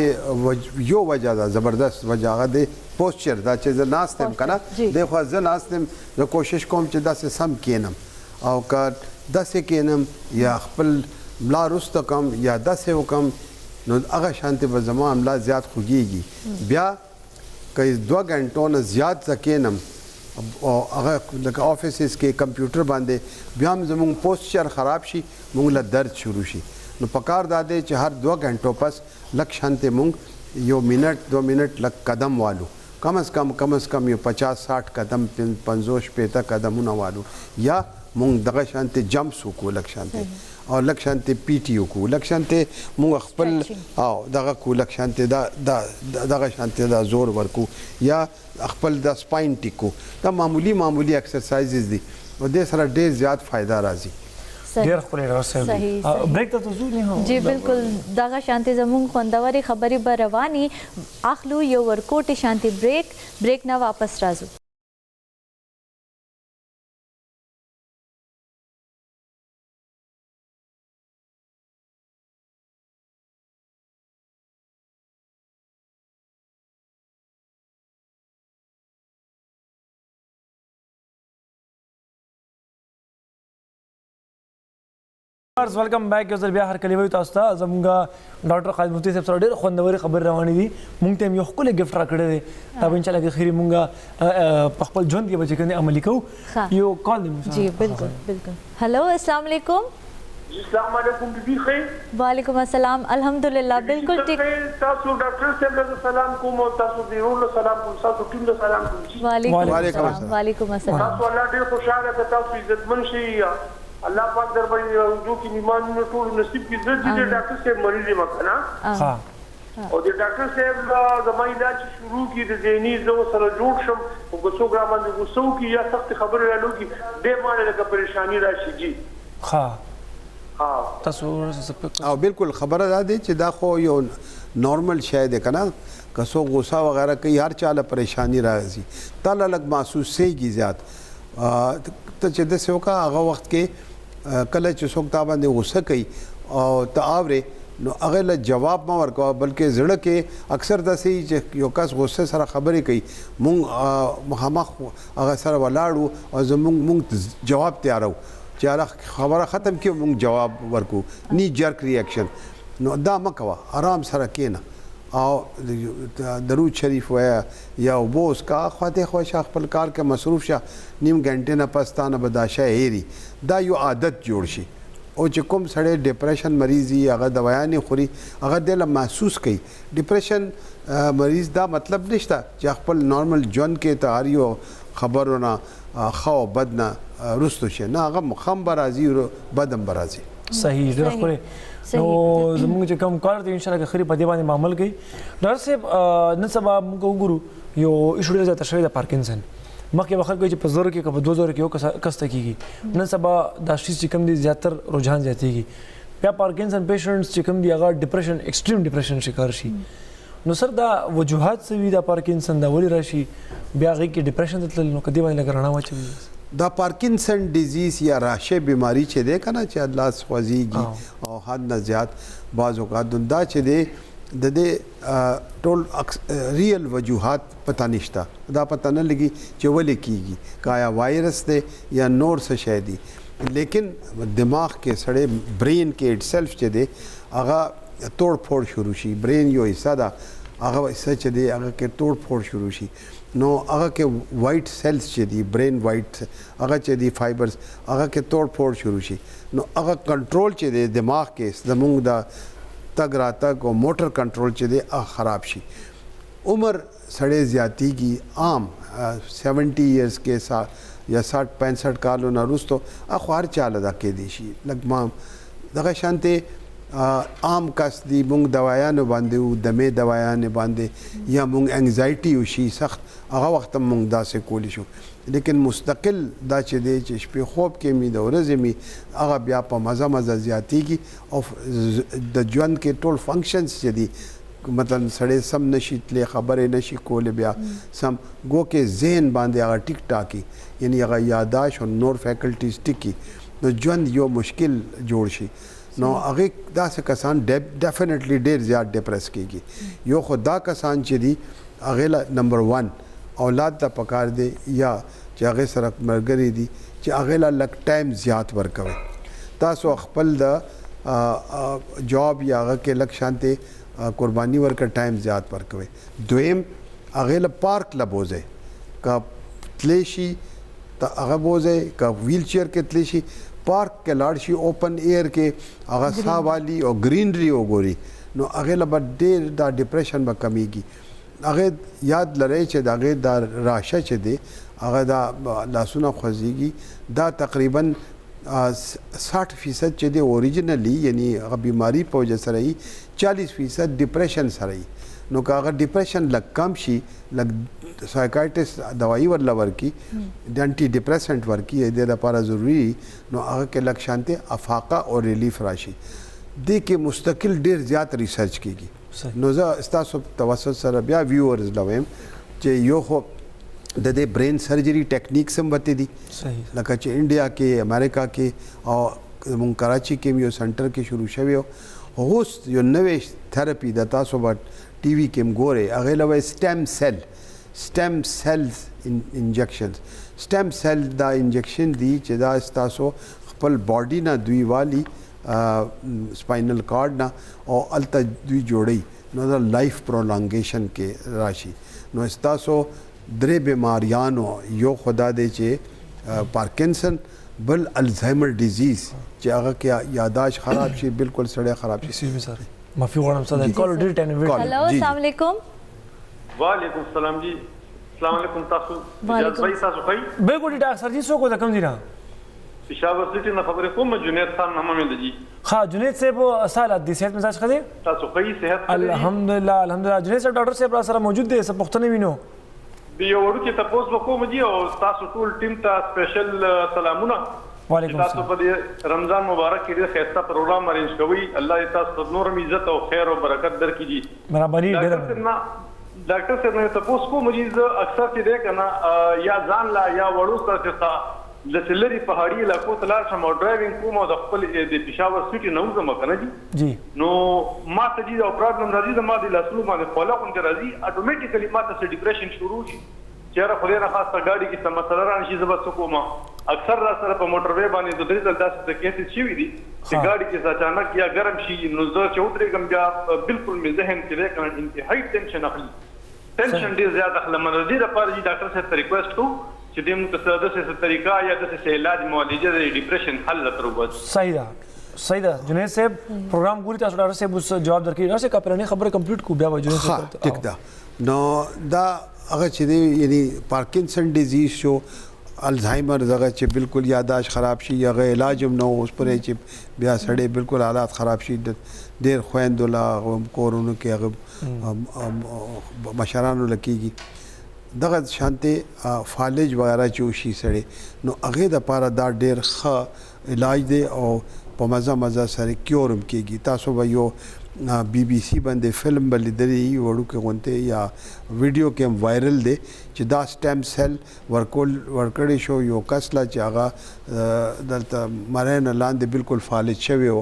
यो वजह दा जबरदस्त वजह दे पोस्चर दा चे नास्तेम कना देखो ज नास्तेम जो कोशिश कोम चे दा से सम केनम और का दसे केनम या खपल ला रुस्तकम या दसे हुकम नो अगर शांति ब जमा अमला ज्यादा खुगीगी ब्या कई 2 घंटों न ज्यादा केनम अगर ऑफिस के कंप्यूटर बांधे ब्याम जमुंग पोस्चर ख़राब शी मुंगला दर्द शुरू शी न पकार दादे च हर 2 घंटों पस लक शांति मुंग यो मिनट 2 मिनट लक कदम वालू कम अज़ कम यो 50-60 कदम 50-50 कदमونه वालو या مونږ دغه شانته جمپس وکړو لک شانته او لک شانته پی ټی وکړو لک شانته مونږ خپل او دغه کو لک شانته دغه شانته دا زور ورکو یا خپل د سپاین ټیکو دا معمولی ایکسرسایزز دي او د سره ډیر زیات فائدہ راځي ډیر خپل راځي بریک ته تاسو نه هو جی بالکل دغه شانتي زمون خوندوري خبري به رواني اخلو یو ورکوټ شانتي بریک نه واپس راځو welcome back یو بیا هر کلی وي تاسو ته زموږ ډاکټر خالد مفتی صاحب سره ډېر خوندوري خبر روانې دي مونږ ته یو خپل ګفت راکړی دی دا به ان شاء الله کې خیری مونږ په خپل ژوند کې به چې کنه عملي کوو یو کال دی جی بالکل هلو السلام علیکم السلام علیکم بیبي خیر وعلیکم السلام الحمدلله بالکل ٹھیک تاسو ډاکټر صاحب له سلام کوم او تاسو دی ورو سلام کوم تاسو ټیم له سلام کوم وعلیکم السلام تاسو الله ډیر خوشاله ده تاسو عزتمن شئ الله پاک در باندې جو کې ایمان ټول نصیب کی زړه دې ډاکټر صاحب مریض ما کنه ها او د ډاکټر صاحب زمای علاج شروع کی د ذهني زو سره جوړ شم او غوسو ګرام باندې غوسو کی یا سخت خبره رالو کی دې باندې لکه پریشانی راشي جی ها تاسو او بالکل خبره ده چې دا خو یو نارمل شی ده کنه کسو غوسه وغیرہ کوي هر چاله پریشانی راځي تعالی لګ محسوس سيږي زیات ته چې د سوکا هغه وخت کې کله چې څوک تا باندې غوسه کوي او ته اورې نو هغه له جواب ما ورکوه بلکې زړه کې اکثر داسې چې یو کس غوسه سره خبرې کوي مونږ مخامخ هغه سره ولاړو او مونږ جواب تیارو چې هغه خبره ختم کړو مونږ جواب ورکو نی جرک ریاکشن نو دا مکوه آرام سره کېنه او درود شریف ویا یا وبوس کا خواته خوشا خپل کار کې مصروف شه نیم غنټه نه پستانه بداشه هېری دا یو عادت جوړ شي او چې کوم سړی ډیپریشن مریض یې هغه دوايانې خوري هغه دل محسوس کوي ډیپریشن مریض دا مطلب نشته چې خپل نارمل ژوند کې تاریو خبرونه خو بدنه رستو شي نه هغه مخم برازي بدم برازي صحیح ډېر خوري نو زموږ چې کوم کار دی ان شاء الله خري په دې باندې عمل کوي ډاکټر صاحب نن سبا موږ وګورو یو ایشو ډېر زیات شوی د پارکینسن مخکې به خلکو چې په زور کې په 2000 کې یو کس ته کېږي نن سبا دا شي چې کوم دي زیاتر رجحان زیاتېږي بیا پارکینسن پیشنټس چې کوم دي هغه ډیپریشن ایکسټریم ډیپریشن شکار شي نو سر دا وجوهات څه وي د پارکینسن دا ولې راشي بیا هغې کې ډیپریشن ته تلل نو کدی باندې لږ رڼا واچوي دا پارکینسن ډیزیز یا راشه بیماری چې ده کنه چې الله سوځيږي او حد نه زیات بعض اوقات دا چې ده د دې ټول ریل وجوهات پتا نشته دا پتا نه لګي چې ولې کیږي کایا وایرس ده یا نور څه شی دي لیکن دماغ کې سړی برین کې اټ سیلف چې ده هغه توڑ پھوڑ شروع شي برین یو حصہ ده هغه حصہ چې ده هغه کې توڑ پھوڑ شروع شي نو هغه کې وایټ سیلز چې دي برین وایټ هغه چې دي فایبرز هغه کې توڑ پھوڑ شروع شي نو هغه کنټرول چې دی دماغ کې زموږ د تګ راتګ او موټر کنټرول چې دی هغه خراب شي عمر سړی زیاتېږي عام 70 ایئرز کې یا 60-65 کالو نه وروسته هغه هر چا له دا کېدی شي لږ ما دغه شانتې عام کس دی مونږ دوايانو باندې او دمه دوايانو باندې یا مونږ انګزایټي وشي سخت هغه وخت مونږ داسې کولی شو لیکن مستقل دا چې دی چې شپې خوب کې می د ورځې می هغه بیا په مزه زیاتېږي او د ژوند کې ټول فنکشنز چې دي مثلا سړی سم نشي تلې خبرې نشي کولې بیا سم گو کې ذهن باندې هغه ټیک ټاکي یعنی هغه یاداش او نور فیکلټیز ټیکي نو ژوند یو مشکل جوړ شي نو هغه داسې کسان ډیفینیټلی ډیر زیات ډیپریس کیږي یو خدا کسان چې دي هغه نمبر 1 اولاد ته پکار دی یا چې هغه سره مرګري دي چې هغه لا لک ټایم زیات ورکوي تاسو خپل د جاب یا هغه کې لک شانته قرباني ورکړ ټایم زیات ورکوي دویم هغه له پارک لبوزه کا تلیشي ته هغه بوزه کا ویل چیر کې تلیشي پارک کې لاړ شي اوپن ایر کې هغه سا والی او گرینری وګوري نو هغه له ډېر دا ډیپریشن به کمیږي هغه یاد لرئ چې د هغې دا راشه چې دی هغه دا لاسونه خوځېږي دا تقریبا 60% چې دی اوریجنلی یعنی هغه بیماری په وجه سره یي 40% ډپریشن سره یي نو که هغه ډپریشن لږ کم شي لږ سایکاټریسټ دوايي ورله ورکړي د انټي ډپریسنټ ورکړي د دې لپاره ضروري نو هغه کې لږ شانتې افاقه او ریلیف راشي دې کې مستقل ډیر زیات ریسرچ کیږي نو زه ستاسو توسط سره بیا ویورز لوم چې یو خو د دې برین سرجری ټیکنیکس هم وته دي لکه چې انډیا کې امریکا کې او مونږ کراچي کې یو سنټر کې شروع شوی اوس یو نوې تھراپي د تاسو په ټي وي کې ګوري هغه لوي stem cells injections stem cell دا انجکشن دی چې دا تاسو خپل باډي نه دوی والی سپاینل کارډ نه او الته دوی جوړي نو دا لایف پرولانګیشن کې راشي نو تاسو درې بیماریانو یو خدا دې چې پارکنسن بل الزایمر ډیزیز چې هغه کې یاداشت خراب شي بالکل سړی خراب شي معافي غواړم صدق کال ډیر ټایم هلو السلام علیکم وعلیکم السلام جی السلام علیکم تاسو اجازه بھائی تاسو خی بالکل ډاکټر جی څوک د کوم ځای پېښور سټي نه خبرې کوم جنید خان نامه مې دی ها جنید صاحب سالات دي صحت مزاج خدي تاسو خی صحت الحمدلله الحمدلله جنید صاحب ډاکټر صاحب را سره موجود دي څه پوښتنه وینو دی یو ورته تاسو وکوم دي او تاسو ټول ټیم ته سپیشل سلامونه وعلیکم تاسو په رمضان مبارک کې ډېر ښایسته پروګرام ارینج کوي الله تاسو ته نور عزت او خیر او برکت درکړي برابرۍ ډېر ډاکټر صاحب نه تاسو کو مریض اکثر چې ده کنه یا ځان لا یا وړو سره چې د سلری پهاړي علاقو ته لاړ شم او ډرایوینګ کوم او د خپل د پېښور سټي نه وځم کنه جی نو ما ته دې او پرابلم راځي د ما د لاسونو باندې خوله کوم راځي اتوماتیکلی ما ته ډیپریشن شروع شي چیرې خو دې نه خاصه ګاډي کې سم مسله رانشي زبر څوک ما اکثر را سره په موټر وې باندې د درې ځل داسې کیسې شوي دي چې ګاډي کې اچانک یا ګرم شي نو زه چې ودرېږم بیا بالکل مې ذهن کې دی کنه انتهایی ټینشن اخلي ټینشن ډېر زیات اخلم نو دې لپاره چې ډاکټر صاحب ته ریکویسټ کوم چې دې موږ ته داسې طریقه یا داسې علاج معالجه د ډیپریشن حل لپاره وباسو صحیح ده جنید صاحب پروګرام ګوري تاسو ډاکټر صاحب اوس جواب درکړي راشه کاپرانی خبره کمپلیټ کو بیا جنید صاحب ټیک ده نو دا هغه چې دی یعنی پارکنسن ډیزیز شو الزایمر دغه چې بالکل یاداشت خراب شي هغه علاج هم نه اوس پرې چې بیا سړی بالکل حالات خراب شي ډېر خویندو لا کورونو کې هغه مشرانو لکېږي دغه شانتې فالج وغیرہ چې وشي سړی نو هغې دپاره دا ډېر ښه علاج دی او په مزه سره کیور هم کېږي تاسو به یو بی بی سی باندې فلم به لیدلی وړوکې غونتې یا ویډیو کې هم وایرل دی چې دا سټیم سیل ورکړی شو یو کس لا چې هغه دلته مری نه لاندې بالکل فالج شوی و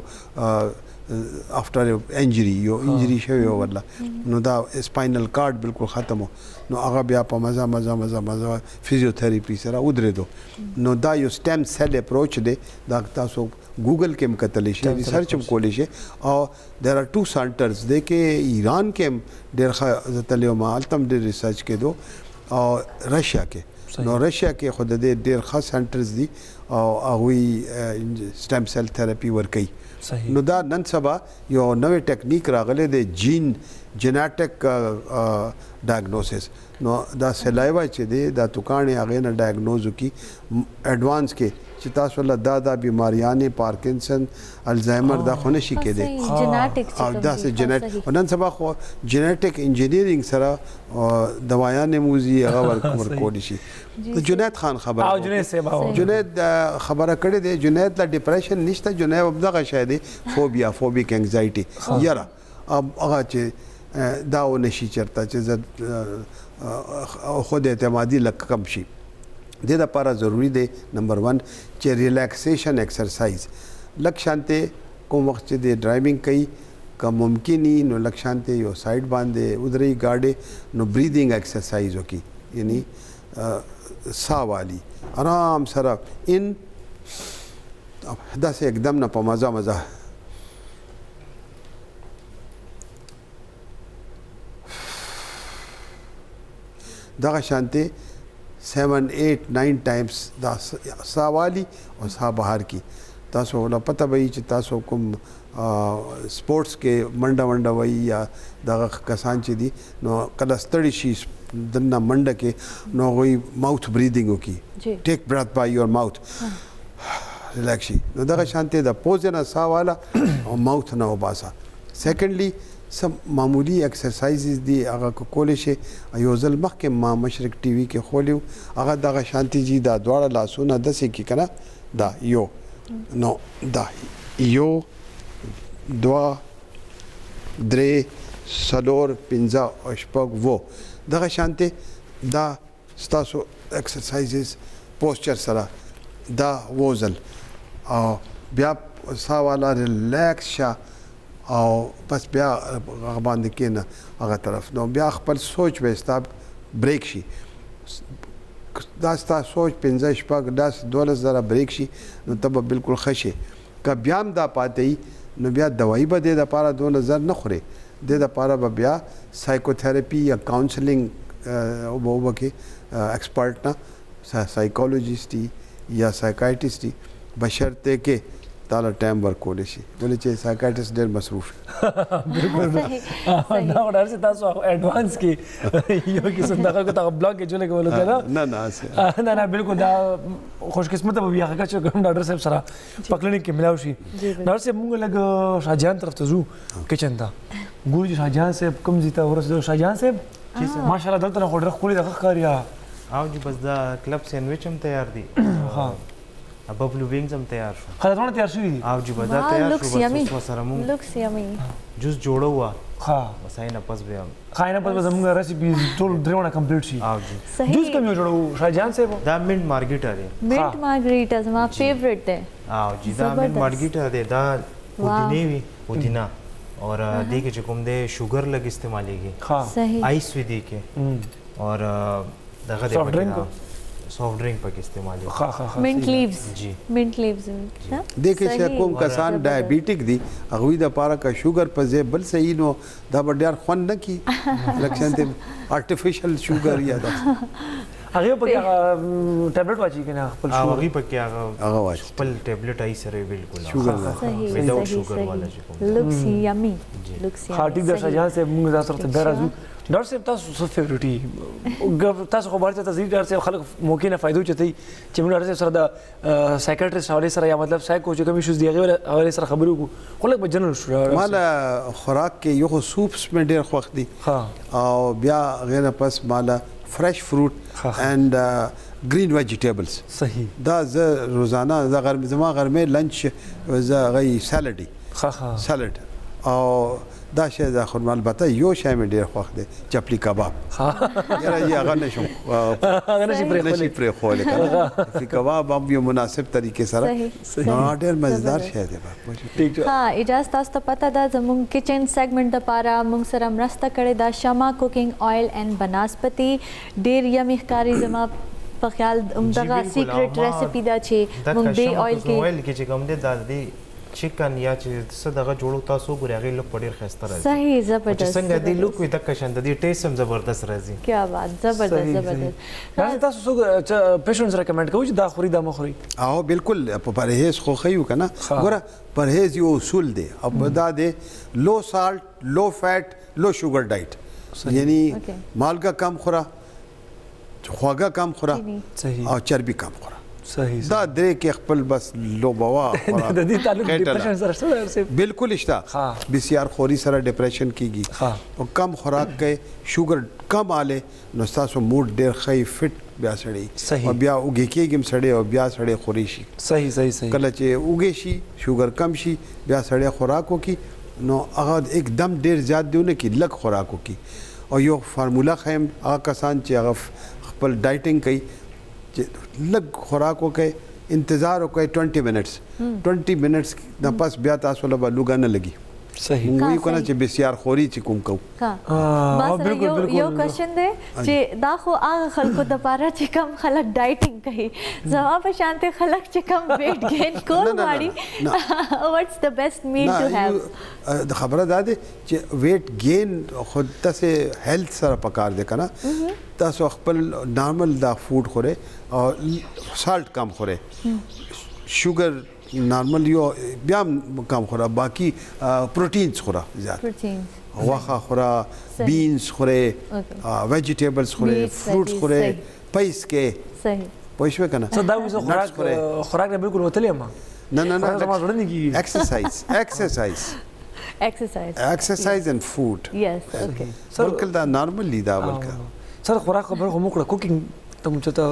افټر انجری یو انجری شوی و ورله نو دا سپاینل کارډ بالکل ختم نو هغه بیا په مزه فزیوتھراپي سره ودرېدو نو دا یو سټیم سیل اپروچ دی دا تاسو ګوګل کې هم کتلی شي ریسرچ هم کولی شي او دیر آر 2 سنټرز دی کې ایران کې هم ډېر ښه زه تللی وم هلته هم ډېر ریسرچ کېدو او رشیا کې نو رشیا کې خو د دې ډېر ښه سنټرز دي او هغوی سټیم سیل تھراپي ورکوي نو دا نن سبا یو نوې ټیکنیک راغلی دی جین جینیټک ډایګنوسس نو دا سلایوا چې دی دا توکاڼې هغې نه ډایګنوز وکړي ایډوانس کې چې تاسو له دا بیماریانې پارکنسن الزایمر دا خو نشي کېدی او داسې جینیټ نن سبا خو جینیټک انجینیرینګ سره دوایانې موزي هغه ورکولی شي جنید خان خبره جنید خبره کړې دی جنید لا ډپریشن نشته جنید هم دغه شی دی فوبیک انگزایټي یاره هغه چې دا ونشي چېرته چې خود اعتمادي لږ کم شي دې دپاره ضروري دی نمبر 1 چې ریلیکسیشن ایکسرسایز لږ شانتې کوم وخت چې دی ډرایوینګ کوي که ممکن وي نو لږ شانتې یو سایډ باندې ودرېږي ګاډی نو بریدینګ ایکسرسایز وکړي یعنی سا والی آرام سره ان داسې एकदम نه په مزه دغه شانتې 7 8 9 ټایمز دا سا والی او سا بهر کی تاسو لا پته وي چې تاسو کوم سپورتس کې منډه وي یا دغه کسان چې دي نو کله ستړي شي دنه منډه کې نو غوي ماوث بریدینګ وکي ټیک برث بای یور ماوث ریلیکس شي نو دغه شانته د پوز نه سا والا او ماوث نه وباسا سیکنډلی سم معمولی ایکسرسایزز دي هغه کولای شي یو ځل مخکې ما مشرق ټي وي کې خولیو هغه دغه شانتي جی دا دواړه لاسونه دسې کې کنه دا یو نو دا یو دوا درې څلور پنځه او شپږ وو دغه شانته دا ستاسو ایکسرسایزز پوسچر سره دا ووزل او بیا سا والا ریلیکس شه او بس بیا باندې کېنه هغه طرف نو بیا خپل سوچ به ستا بریک شي دا ستا سوچ 15 شپږ 10 12 زره بریک شي نو ته به بالکل ښه شي که بیا هم دا پاتې نو بیا دوايي به دې دپاره 2000 نه خورې دې دپاره به بیا سایکوتھراپي یا کاؤنسلنګ وبکې ایکسپرټ نه سایکولوجیسټ یا سایکایټریسټ بشرطه کې تعالی ټایم ورکول شي ولې چې سایکایټریسټ ډېر مصروف دا ډار چې تاسو اډوانس کې یو کیسه دغه کو تا بلاګ کې جوړه کولو کنه نه بالکل دا خوش قسمت به بیا هغه چې کوم ډاکټر صاحب سره په کلینیک کې ملاو شي ډاکټر صاحب موږ لګ شاهجهان طرف ته ځو کچن ته ګورو چې شاهجهان صاحب کوم ځای ته ورسېدو شاهجهان صاحب ماشاءالله دلته نه خوري خولي دغه کاریا او جی بس دا کلب سینډویچ هم تیار دي ها ببلو وینګز هم تیار شو خلاصونه تیار شوی دي او جی بس دا تیار شو بس سره مون لوکس یمی جوس جوړو وا ها بس نه پس بیا خاینه په زموږ ریسیپی ټول درونه کمپلیټ شي او جی جوس کوم جوړو شاهجهان صاحب دا منټ مارګریټا دی منٹ مارګریټا زما فیوریټ ده او جی دا منټ مارګریټا دی دا پودینه وی پودینا اور دې کې چې کوم دې شوګر لګ استعمالېږي ها صحیح آئس وی دی کې اور دغه دې پکې سافټ ډرینک پکې استعمالېږي ها منٹ لیوز جی منٹ لیوز دیکھیں چې کوم کسان ډایابیټک دي هغه د پاره کا شوګر په ځای بل صحیح نو دا ډېر خوند نه کی لکشن ته آرټیفیشل شوګر یا دا هغه په ټابلیټ واچي کنه خپل هغه پکې هغه واچي خپل ټابلیټ آی سره بالکل شوګر صحیح وداوت شوګر والا چې کوم لوکس یمی لوکس خاطی د شاهجهان صاحب موږ تاسو ته ډیر راځو ډاکټر صاحب تاسو څه فیوریټي تاسو خبر ته تاسو ډاکټر صاحب خلک موقع نه فائدو چته چې موږ ډاکټر صاحب سره د سایکیاټریست حواله سره یا مطلب سایکو چې کوم ایشوز دی هغه سره خبرو کو خلک به جنرال شو مال خوراک کې یو سوپس مې ډیر خوښ دي ها او بیا غیر پس مال فرش فروټ اینڈ گرین ویجیټیبلز صحیح دا ز روزانه زما غرمه لنچ ز غي سالډ ها سالډ او دا شی دا خو البته یو شی مې ډیر خوښ دی چپلی کباب یاره یې هغه نشم هغه نشي پرې خولې کنه چپلی کباب هم یو مناسب طریقې سره ډیر مزیدار شی دی ټیک ها اجازه تاسو ته پته ده زموږ کچن سیګمنټ لپاره موږ سره مرسته کړې دا شما کوکینګ آیل اینڈ بناسپتی ډیر یمي ښکاری زما په خیال دغه سیکریټ ریسیپی دا چې موږ دې آیل کې چې کوم دې دال دی چکن یا چې څه دغه جوړو تاسو ګورې هغه لوک پډیر خسته راځي صحیح زبردست څنګه دی لوک وي تک شند دی ټیسټ هم زبردست راځي کیا بات زبردست تاسو څو پیشنټس ریکمند کوئ چې دا خوري دا مخوري او بالکل په پرهیز خو خیو کنه ګوره پرهیز یو اصول دی او دا دی لو سالت لو فیٹ لو شوګر ډایټ یعنی مالګه کم خوره خواږه کم خوره او چربي کم خوره صحیح دا درې کې خپل بس لوبوا د دې تعلق ډیپریشن سره شته بالکل اشتا بسیار خوري سره ډیپریشن کیږي او کم خوراک کې شوګر کم आले نو تاسو موډ ډیر ښه فټ بیا سړی او بیا وګی کېږم سړی او بیا سړی خوري شي صحیح کله چې وګی شي شوګر کم شي بیا سړی خوراک وکي نو هغه एकदम ډیر زیات دیونه کې لږ خوراک وکي او یو فارمولا خیم هغه کسان چې هغه خپل ډایټینګ کوي لږ خوراک وکړئ انتظار وکړئ 20 منټس نه پس بیا تاسو له لوګا نه لګي صحیح وی کنه چې بسیار خوري چې کوم کو بالکل یو کوېشن دی چې دا خو هغه خلکو د پاره چې کم خلک ډایټینګ کوي زما په شانته خلک چې کم ویټ گین کول غواړي واټس د بیسټ میل ټو هاف د خبره ده چې ویټ گین خود ته هیلث سره پکار دی کنه تاسو خپل نارمل دا فوډ خوره او سالت کم خوره شوګر نارمل یو بیا کم خوره باقي پروټینز خوره زیات proteins. غوښه خوره صحیح. بینز خوره ویجیټیبلز خوره Meat, فروټس veggies، خوره صحیح. پیس کې صحیح. پوه شوې کنه څه دا وځه خوراک نه بالکل وتلی ما نه نه خوراک زما زړه نه کیږي. ایکسرسایز اینڈ فوڈ Yes, okay. بالکل دا نارملی دا بالکل سر خوراک خبره خو موږ کړه کوکینګ ته مو چته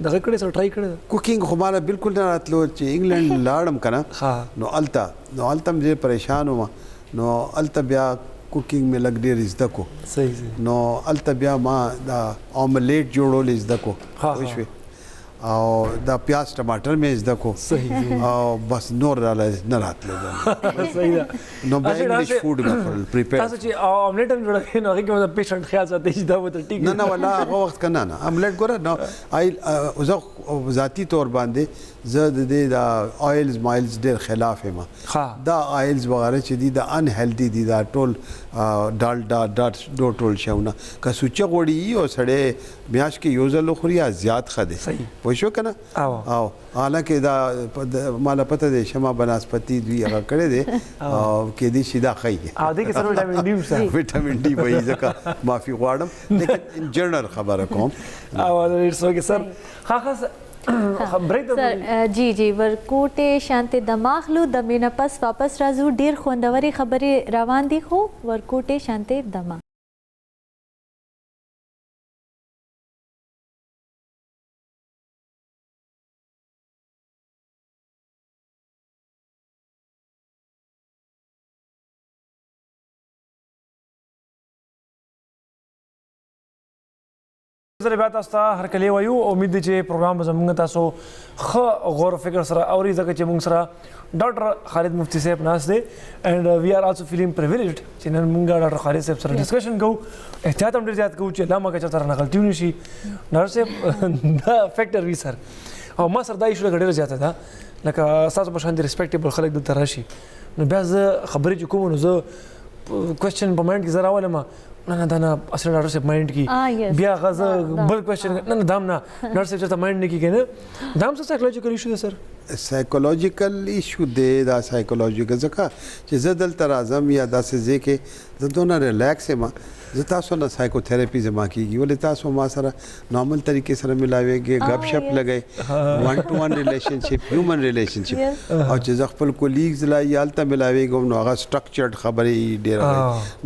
دغه کړي سره ټرای کړي کوکینګ خو مالا بالکل نه راتلو چې انګلند لاړم کنه ها. نو الته مې پریشان وم نو الته بیا کوکینګ مې لګ ډیر زده کو صحیح نو الته بیا ما دا اوملیټ جوړول زده کو ها. وښوي او دا پیاز ټماټر مې زده کو صحیح او بس نور نه راتلو صحیح ده نو بیا انګلیش فوډ مې پریپیر تاسو چې اوملیټ هم جوړوي نو هغه کې د پیشنټ خیال ساتي چې دا وته ټیک نه نه ولا هغه وخت کنه نه اوملیټ ګوره نو زه ذاتی طور باندې زه د دې دا آیلز مایلز ډیر خلاف یم ها. دا آیلز وغیرہ چې دي دا ان هیلدی دي دا ټول ډالډا ډاټ ټول شونه که سوچ غوړي او سړی میاش کې یو ځل خوري یا زیات خده صحیح. پوه شو کنه او حالانکه دا مال پته دي شمه بنسپتی دوی هغه کړی دي او کې دي شیدا خي او دې کې سره وټامین ډي وسه وټامین ډي وایي ځکه معافي غواړم لیکن ان جنرال خبره کوم او اټس اوکے سر خاص بریک سر جی ورکوټې شانته دماغ لو د مینه پس واپس راځو ډیر خوندوري خبرې روان دي خو ورکوټې شانته دماغ زه بیا تاسو ته هر کله وایو امید دی چې پروګرام به زموږ تاسو ښه غور فکر سره اوري ځکه چې موږ سره ډاکټر خالد مفتی صاحب ناست دی اینڈ وی آر آلسو فیلینګ پریویلیجډ چې نن موږ ډاکټر خالد صاحب سره ډسکشن کوو احتیاط هم ډېر زیات کوو چې الله مکه چېرته رانه غلطي ونه شي ډاکټر صاحب دا فیکټر وي سر او ما سره دا ایشو ډېره زیاته ده لکه ستاسو په شان دي ریسپیکټیبل خلک دلته راشي نو بیا زه خبرې چې کوم نو زه کوېسچن په مایند کې زه راولم نه دا نه اصل ډاکټر صاحب مایند کې بیا غزه بل کوېسچن نه دام نه ډاکټر صاحب چېرته مایند نه کېږي نه دام څه سایکولوجیکل ایشو دی سر سایکولوجیکل ایشو دی دا سایکولوجیکل ځکه چې زه دلته راځم یا داسې ځای کې زه دونه ریلیکس یم زه تاسو نه سایکوتھراپي زما کېږي ولې تاسو ما سره نارمل طریقې سره ملاویږي غپ شپ لګئ ون ټو ون ریلیشنشپ هیومن ریلیشنشپ او چې زه خپل کولیګز لا یالته ملاویږم نو هغه سټرکچرډ خبرې ډېره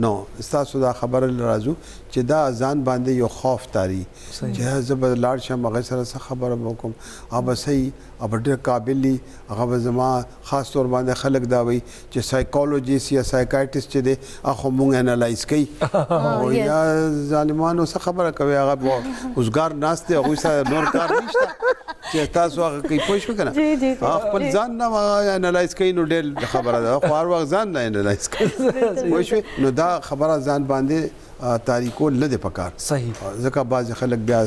نو تاسو دا خبره راځو چې دا ځان باندې یو خوف تاری چې زه به لاړ شم هغه سره څه خبره وکم هغه صحیح अब ډېر قابل دي هغه زما خاص طور باندې خلک دا وایي چې سایکولوجیست یا سایکایټریسټ چې دی هغه مونږ انالایز کوي او یا ظالمانو څه خبره کوي هغه اوسګار ناست دی هغوی سره نور کار نشته چې تاسو هغه کوي پوه شوې که نه خپل ځان نه انالایز کوي نو ډېر خبره ده خو هر وخت ځان نه انالایز کوي پوه شوې نو دا خبره ځان باندې تاریکول نه دی پکار صحیح ځکه بعضې خلک بیا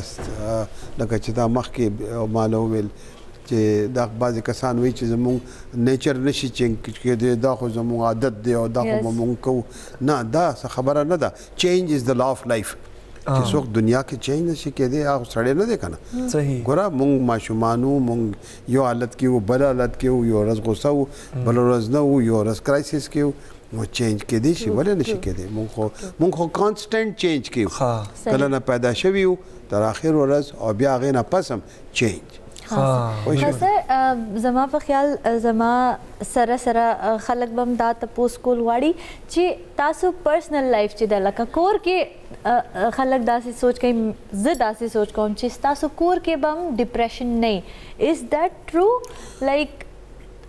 لکه چې دا مخکې ماله وویل چې دا بعضې کسان وایي چې زموږ نیچر نشي چینج کېدی دا خو زموږ عادت دی او دا خو به مونږ کوو نه دا څه خبره نه ده چینج از د لا آف لایف چې څوک دنیا کې چینج نشي کېدی هغه سړی نه دی که نه صحیح ګوره مونږ ماشومان وو مونږ یو حالت کې وو بل حالت کې وو یو ورځ غوسه وو بل ورځ نه وو یو ورځ کرایسس کې وو نو چینج کېدی شي ولې نشي کېدی مونږ خو کانسټنټ چینج کیو کله نه پیدا شوي وو تر آخر ورځ او بیا هغې نه پس هم چینج سر زما په خیال زما سره خلک به هم دا تپوس کول غواړي چې تاسو پرسنل لایف چې ده لکه کور کې خلک داسې سوچ کوي زه داسې سوچ کوم چې تاسو کور کې به هم ډپریشن نه از دیٹ ټرو لایک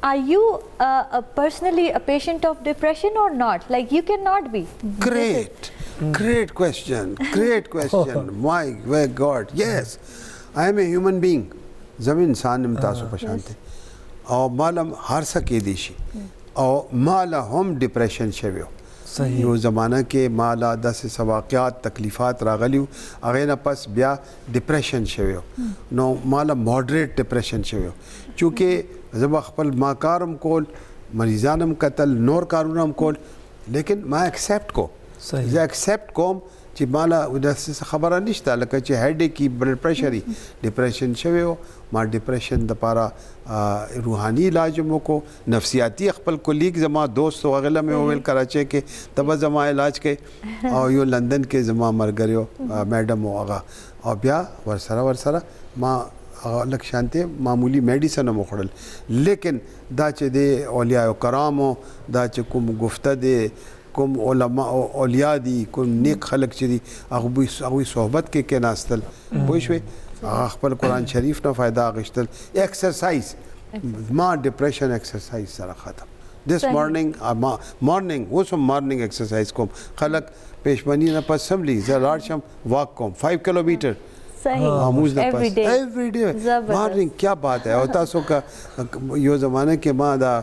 Are you personally a patient of depression or not? Like you cannot be. Great question. My God. Yes. I am a human being. زم انسان یم تاسو په شان دی او مالم هر څه کېدی شي او ماله هم ډپریشن شوی صحیح یو زمانه کې ماله داسې واقعات تکلیفات راغلی هغې نه پس بیا ډپریشن شوی نو ماله ماډریټ ډپریشن شوی چونکې زه به خپل ما کار هم کول مریضان هم کتل نور کارونه هم کول لیکن ما اکسپټ کو زه اکسپټ کوم چې مالا وداسې خبره نشته لکه چې هډ کی بلډ پریشر ډیپریشن شوی و ما ډیپریشن د پاره روحاني علاج مو کو نفسیاتی خپل کولیګ زما دوست وغله مې ویل کراچي کې تب زما علاج کې او یو لندن کې زما مرګریو میډم هغه او بیا ورسره ما لک شانته معمولی میډیسن مو خړل لیکن دا چې د اولیاء کرامو دا چې کوم گفته دي کوم علما او اولیاء دي کوم نیک خلق چې دي هغه صحبت کې ناستل پوه شوي خپل قرآن شریف نه فائدہ اخیستل ایکسرسایز ما ډیپریشن ایکسرسایز سره ختم this morning وسم مارنینګ ایکسرسایز کوم خلق پېشمنی نه پس سملی زه لاړ شم واک کوم 5 کیلومتر صحیح every day مارنینګ کیا بات ہے او تاسو کا یو زمانه کې ما دا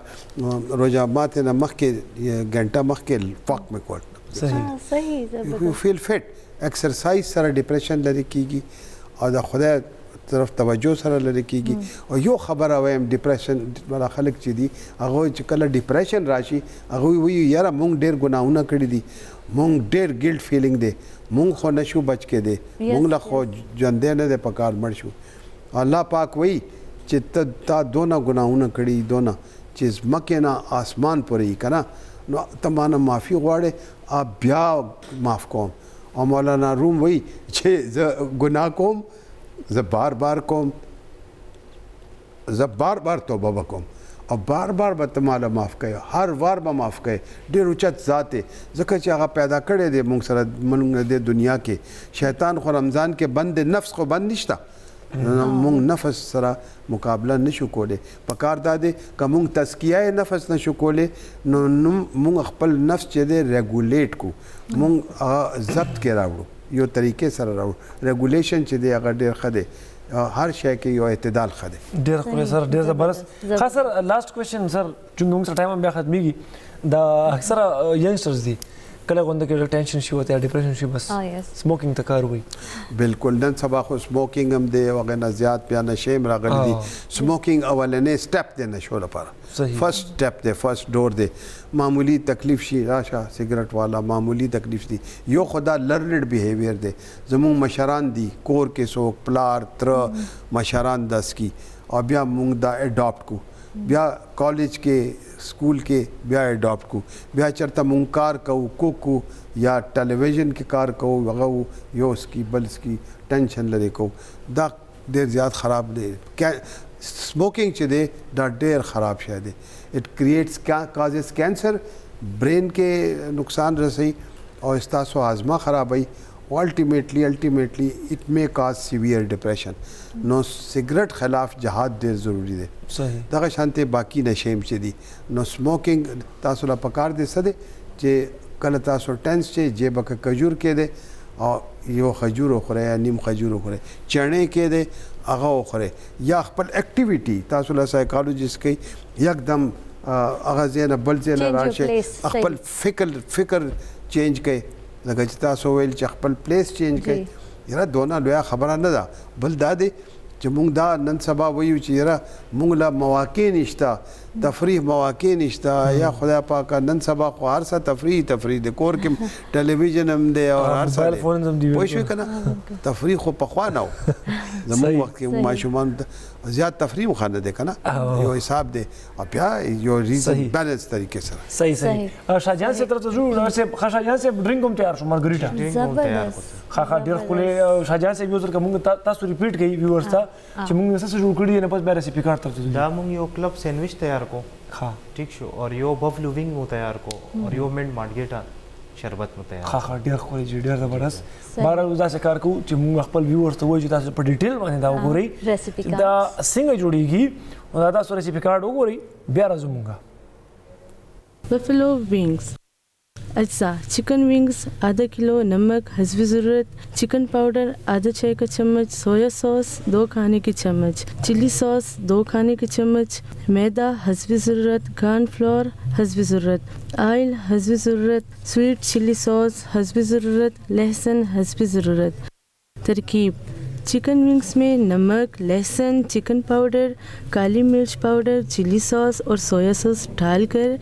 روزه ماته نه مخکې غنټه مخکې واک مې کول صحیح you feel fit ایکسرسایز سره ډیپریشن لري کیږي او د خدای طرف توجه سره لري کیږي او یو خبره وایم ډیپریشن ولا خلک چې دي هغه چې کله ډیپریشن راشي هغه وی یاره مونږ ډیر ګناهونه کړی دي مونږ ډیر ګیلټ فیلینګ دي مونږ خو نشو بچ کې دي مونږ له خو ژوندې نه د پکار مړ شو الله پاک وی چې تا دونه ګناهونه کړی دونه چې مکه نه اسمان پورې کنا نو تمانه معافي غواړي بیا معاف کوم او مولانا روم وی چې زه ګناه کوم زه بار کوم زه بار توبه وکوم او بار به ته مالا معاف کوي هر وار به معاف کوي ډېر اوچت ذات دی ځکه چې هغه پیدا کړی دی موږ سره موږ د دنیا کې شیطان خو رمضان کې بند نفس خو بند نشته موږ نفس سره مقابله نشو کولی پکار دا دی که موږ تزکیه نفس نشو کولی نو موږ خپل نفس چې دی ریګولیټ کو موږ ضبط کې راوړو یو طریقې سره راوړو ریګولیشن چې دی هغه ډېر ښه دی هر شی کې یو اعتدال ښه دی ډېر ښکلی سر ډېر زبردست خاص سر لاست کوېشن سر چونکې موږ سره ټایم هم بیا ختمیږي دا اکثره ینګسټرز دي کله غونډه کې ټینشن شي وته ډیپریشن شي بس سموکینګ ته کار وي بالکل نن سبا خو سموکینګ هم دی وغه نه زیات بیا نشیم راغلی دي سموکینګ اولنې سټپ دی نشو لپاره فرست سټپ دی فرست ډور دی معمولی تکلیف شي راشه سیګریټ والا معمولی تکلیف دي یو خدا لرنډ بیهیویر دی زموږ مشران دي کور کې څوک پلار تر مشران داس کی او بیا موږ دا اډاپټ کو بیا کالج کې سکول کې بیا اډاپټ کو بیا چرته مونږ کار کو یا ټلویزیون کې کار کوو هغه یو اس کی بل اس کی ټینشن لري کو دا ډېر زیات خراب دی سموکینګ چې دی دا ډېر خراب شی دی اٹ کریټس کازز کینسر برین کې نقصان رسي او ستاسو هاضمه خرابوي ultimately it may cause severe depression نو سیګریټ خلاف جهاد ډېر ضروری دی صحیح دغه شانته باقی نشیم چې دي نو سموکینګ تاسو لا پکار دي سده چې کله تاسو ټینس چې جیب کې کجور کې دي او یو خجور خوره یا نیم خجور خوره چړنه کې دي هغه خوره یا خپل اکټیویټي تاسو لا سایکالوجیست کوي یکدم هغه زینه بل زینه راشه خپل فکر چینج کوي لکه چې تاسو ویل چې خپل پلیس چینج کړئ یاره دونه لویه خبره نه ده بل دا دی چې موږ دا نن سبا وایو چې یاره موږ له مواقع نشته تفریح مواقع نشته یا خدای پاکه نن سبا خو هر څه تفریح د کور کې ټلویزیون هم دی او هر څه پوه شوې که نه تفریح خو پخوا نه و زموږ وخت کې ماشومان زیات تفریح مو نه دی که نه یو حساب دی او بیا یو ریزن بیلنس طریقې سره صحیح شاهجهان صاحب طرف ته ځو شاهجهان صاحب ډرینک هم تیار شو مارګریټا خا ډېر ښکلی شاهجهان صاحب یو ځل که موږ تاسو ریپیټ کوي ویورز ته چې موږ څه جوړ کړي نه پس بیا ریسیپي کار طرف ته ځو دا موږ یو کلب سینډویچ تیار کو ها ٹھیک شو اور یو بفلو ونگ مو تیار کو اور یو منٹ مارګریټا شربت مو تیار ها ډېر ښکلی چې ډېر زبردست بهرحال داسې کار کوو چې موږ خپل ویورز ته وایو چې تاسو په ډیټیل باندې دا وګورئ دا څنګه جوړیږي نو دا تاسو ریسیپي کارډ وګورئ بیا راځو موږ بفلو ونگز اجزا chicken wings आधा किलो नमक हस्बे ज़रूरत chicken powder आधा चाय का चम्मच soya sauce 2 खाने की चम्मच चिली सॉस 2 खाने की चम्मच मैदा हस्बे ज़रूरत कॉर्न फ्लोर हस्बे ज़रूरत ऑयल हस्बे ज़रूरत स्वीट चिली सॉस हस्बे ज़रूरत लहसुन हस्बे ज़रूरत तरकीब चिकन विंग्स में नमक लहसुन चिकन पाउडर काली मिर्च पाउडर चिली सॉस और सोया सॉस डालकर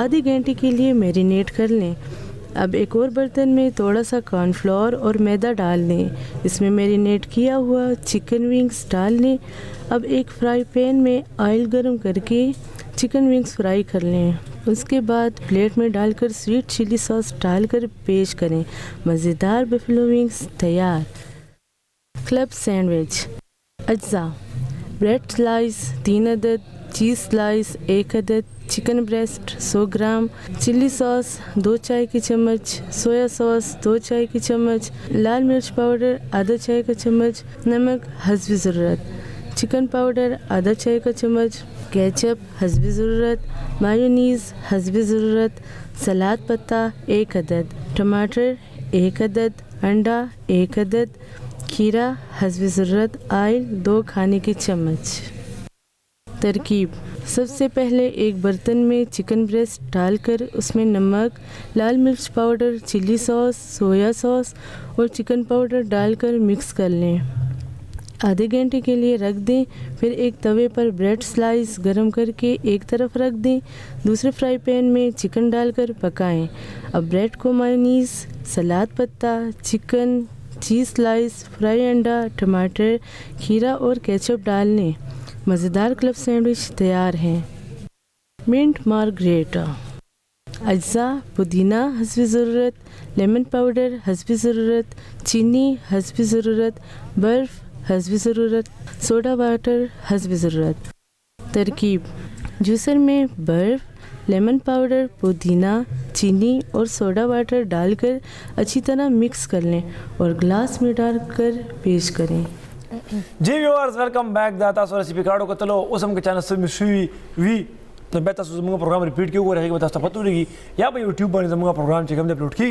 आधे घंटे के लिए मैरिनेट कर लें अब एक और बर्तन में थोड़ा सा कॉर्नफ्लोर और मैदा डाल दें। इसमें मैरिनेट किया हुआ चिकन विंग्स डाल लें। अब एक फ्राई पैन में ऑयल गरम करके चिकन विंग्स फ्राई कर लें। उसके बाद प्लेट में डालकर स्वीट चिली सॉस डालकर पेश करें। मज़ेदार बफेलो विंग्स तैयार। Club sandwich. अज्जा: ब्रेड स्लाइस 3 अदद, चीज़ स्लाइस 1 अदद, चिकन ब्रेस्ट 100 ग्राम, चिली सॉस 2 चाय की चम्मच, सोया सॉस 2 चाय की चम्मच, लाल मिर्च पाउडर आधा चाय का चम्मच, नमक हस्ब ज़रूरत, चिकन पाउडर आधा चाय का चम्मच, केचप हस्ब ज़रूरत, मायोनीज़ हस्ब ज़रूरत, सलाद पत्ता 1 अदद, टमाटर 1 अदद, अंडा 1 अदद, खीरा हस्ब ज़रूरत, ऑयल 2 खाने की चम्मच। तरकीब: सबसे पहले एक बर्तन में चिकन ब्रेस्ट डालकर उसमें नमक, लाल मिर्च powder, chilli sauce, soya sauce और चिकन पाउडर डालकर मिक्स कर लें। आधे घंटे के लिए रख दें। फिर एक तवे पर ब्रेड स्लाइस गरम करके एक तरफ रख दें। दूसरे फ्राई पैन में चिकन डालकर पकाएं। अब ब्रेड को मायोनीज़, सलाद पत्ता, चिकन, चीज़ स्लाइस, फ्राई अंडा, टमाटर, खीरा और केचप डाल लें। मज़ेदार क्लब सैंडविच तैयार हैं। Mint margarita. अज्जा: पुदीना हस्ब ज़रूरत, लेमन पाउडर हस्ब ज़रूरत, चीनी हस्ब ज़रूरत, बर्फ़ हस्ब ज़रूरत, सोडा वाटर हस्ब ज़रूरत। तरकीब: जूसर में बर्फ़, लेमन पाउडर, पुदीना, चीनी और सोडा वाटर डालकर अच्छी तरह मिक्स कर लें और ग्लास में डालकर पेश करें। जी व्यूअर्स, वेलकम बैक। दा तासो रेसिपी कार्डो कतलो उसम के चैनल से मिशुई वी तो बेटा सुमंगा प्रोग्राम रिपीट क्यों हो रहा है कि बता पता रहेगी या भाई यूट्यूब पर जमुगा प्रोग्राम चेकम अपलोड की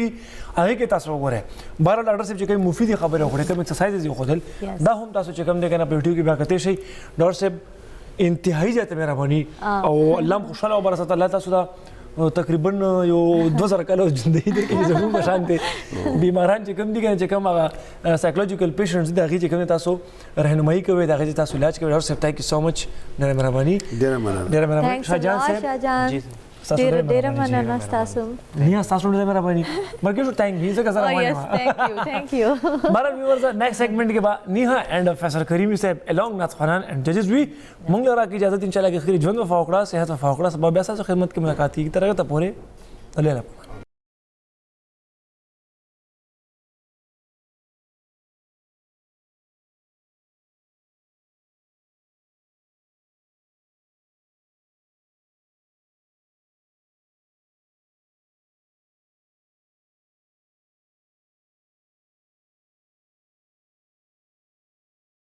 आगे के तासो हो रहा है 12 डॉक्टर से चेकम मुफीद खबर हो रही है एक्सरसाइजेज खोदल दा हम तासो चेकम दे करना यूट्यूब की बात है डॉक्टर से इंतहाई जाते मेरा बनी और अल्लाह खुशहाल और बरसत अल्लाह तासुदा तकरीबन यो 2000 कलो जिंदगी दे के जरूर बशान थे बीमारान चेकम दी के चेकम साइकोलॉजिकल पेशेंट्स दागी चेकम तासो रहनुमाई के दागी तासो इलाज के डॉक्टर साहब थैंक यू सो मच डेरा मेहरबानी डेरा मेहरबानी शाहजान साहब जी डेरा मनाना तासुम नहीं तासो डेरा मेहरबानी मरके तो थैंक यू से कसरा माय थैंक यू हमारा व्यूअर्स नेक्स्ट सेगमेंट के बाद नीहा एंड फैसल करीमी साहब अलोंग नाथ फनान एंड जजेस भी मंगलवार की इजाजत इंशाल्लाह के खैर जीवन में फावकड़ा सेहत में फावकड़ा सब बेसा से खिदमत की मुलाकात की तरह तक पूरे अल्लाह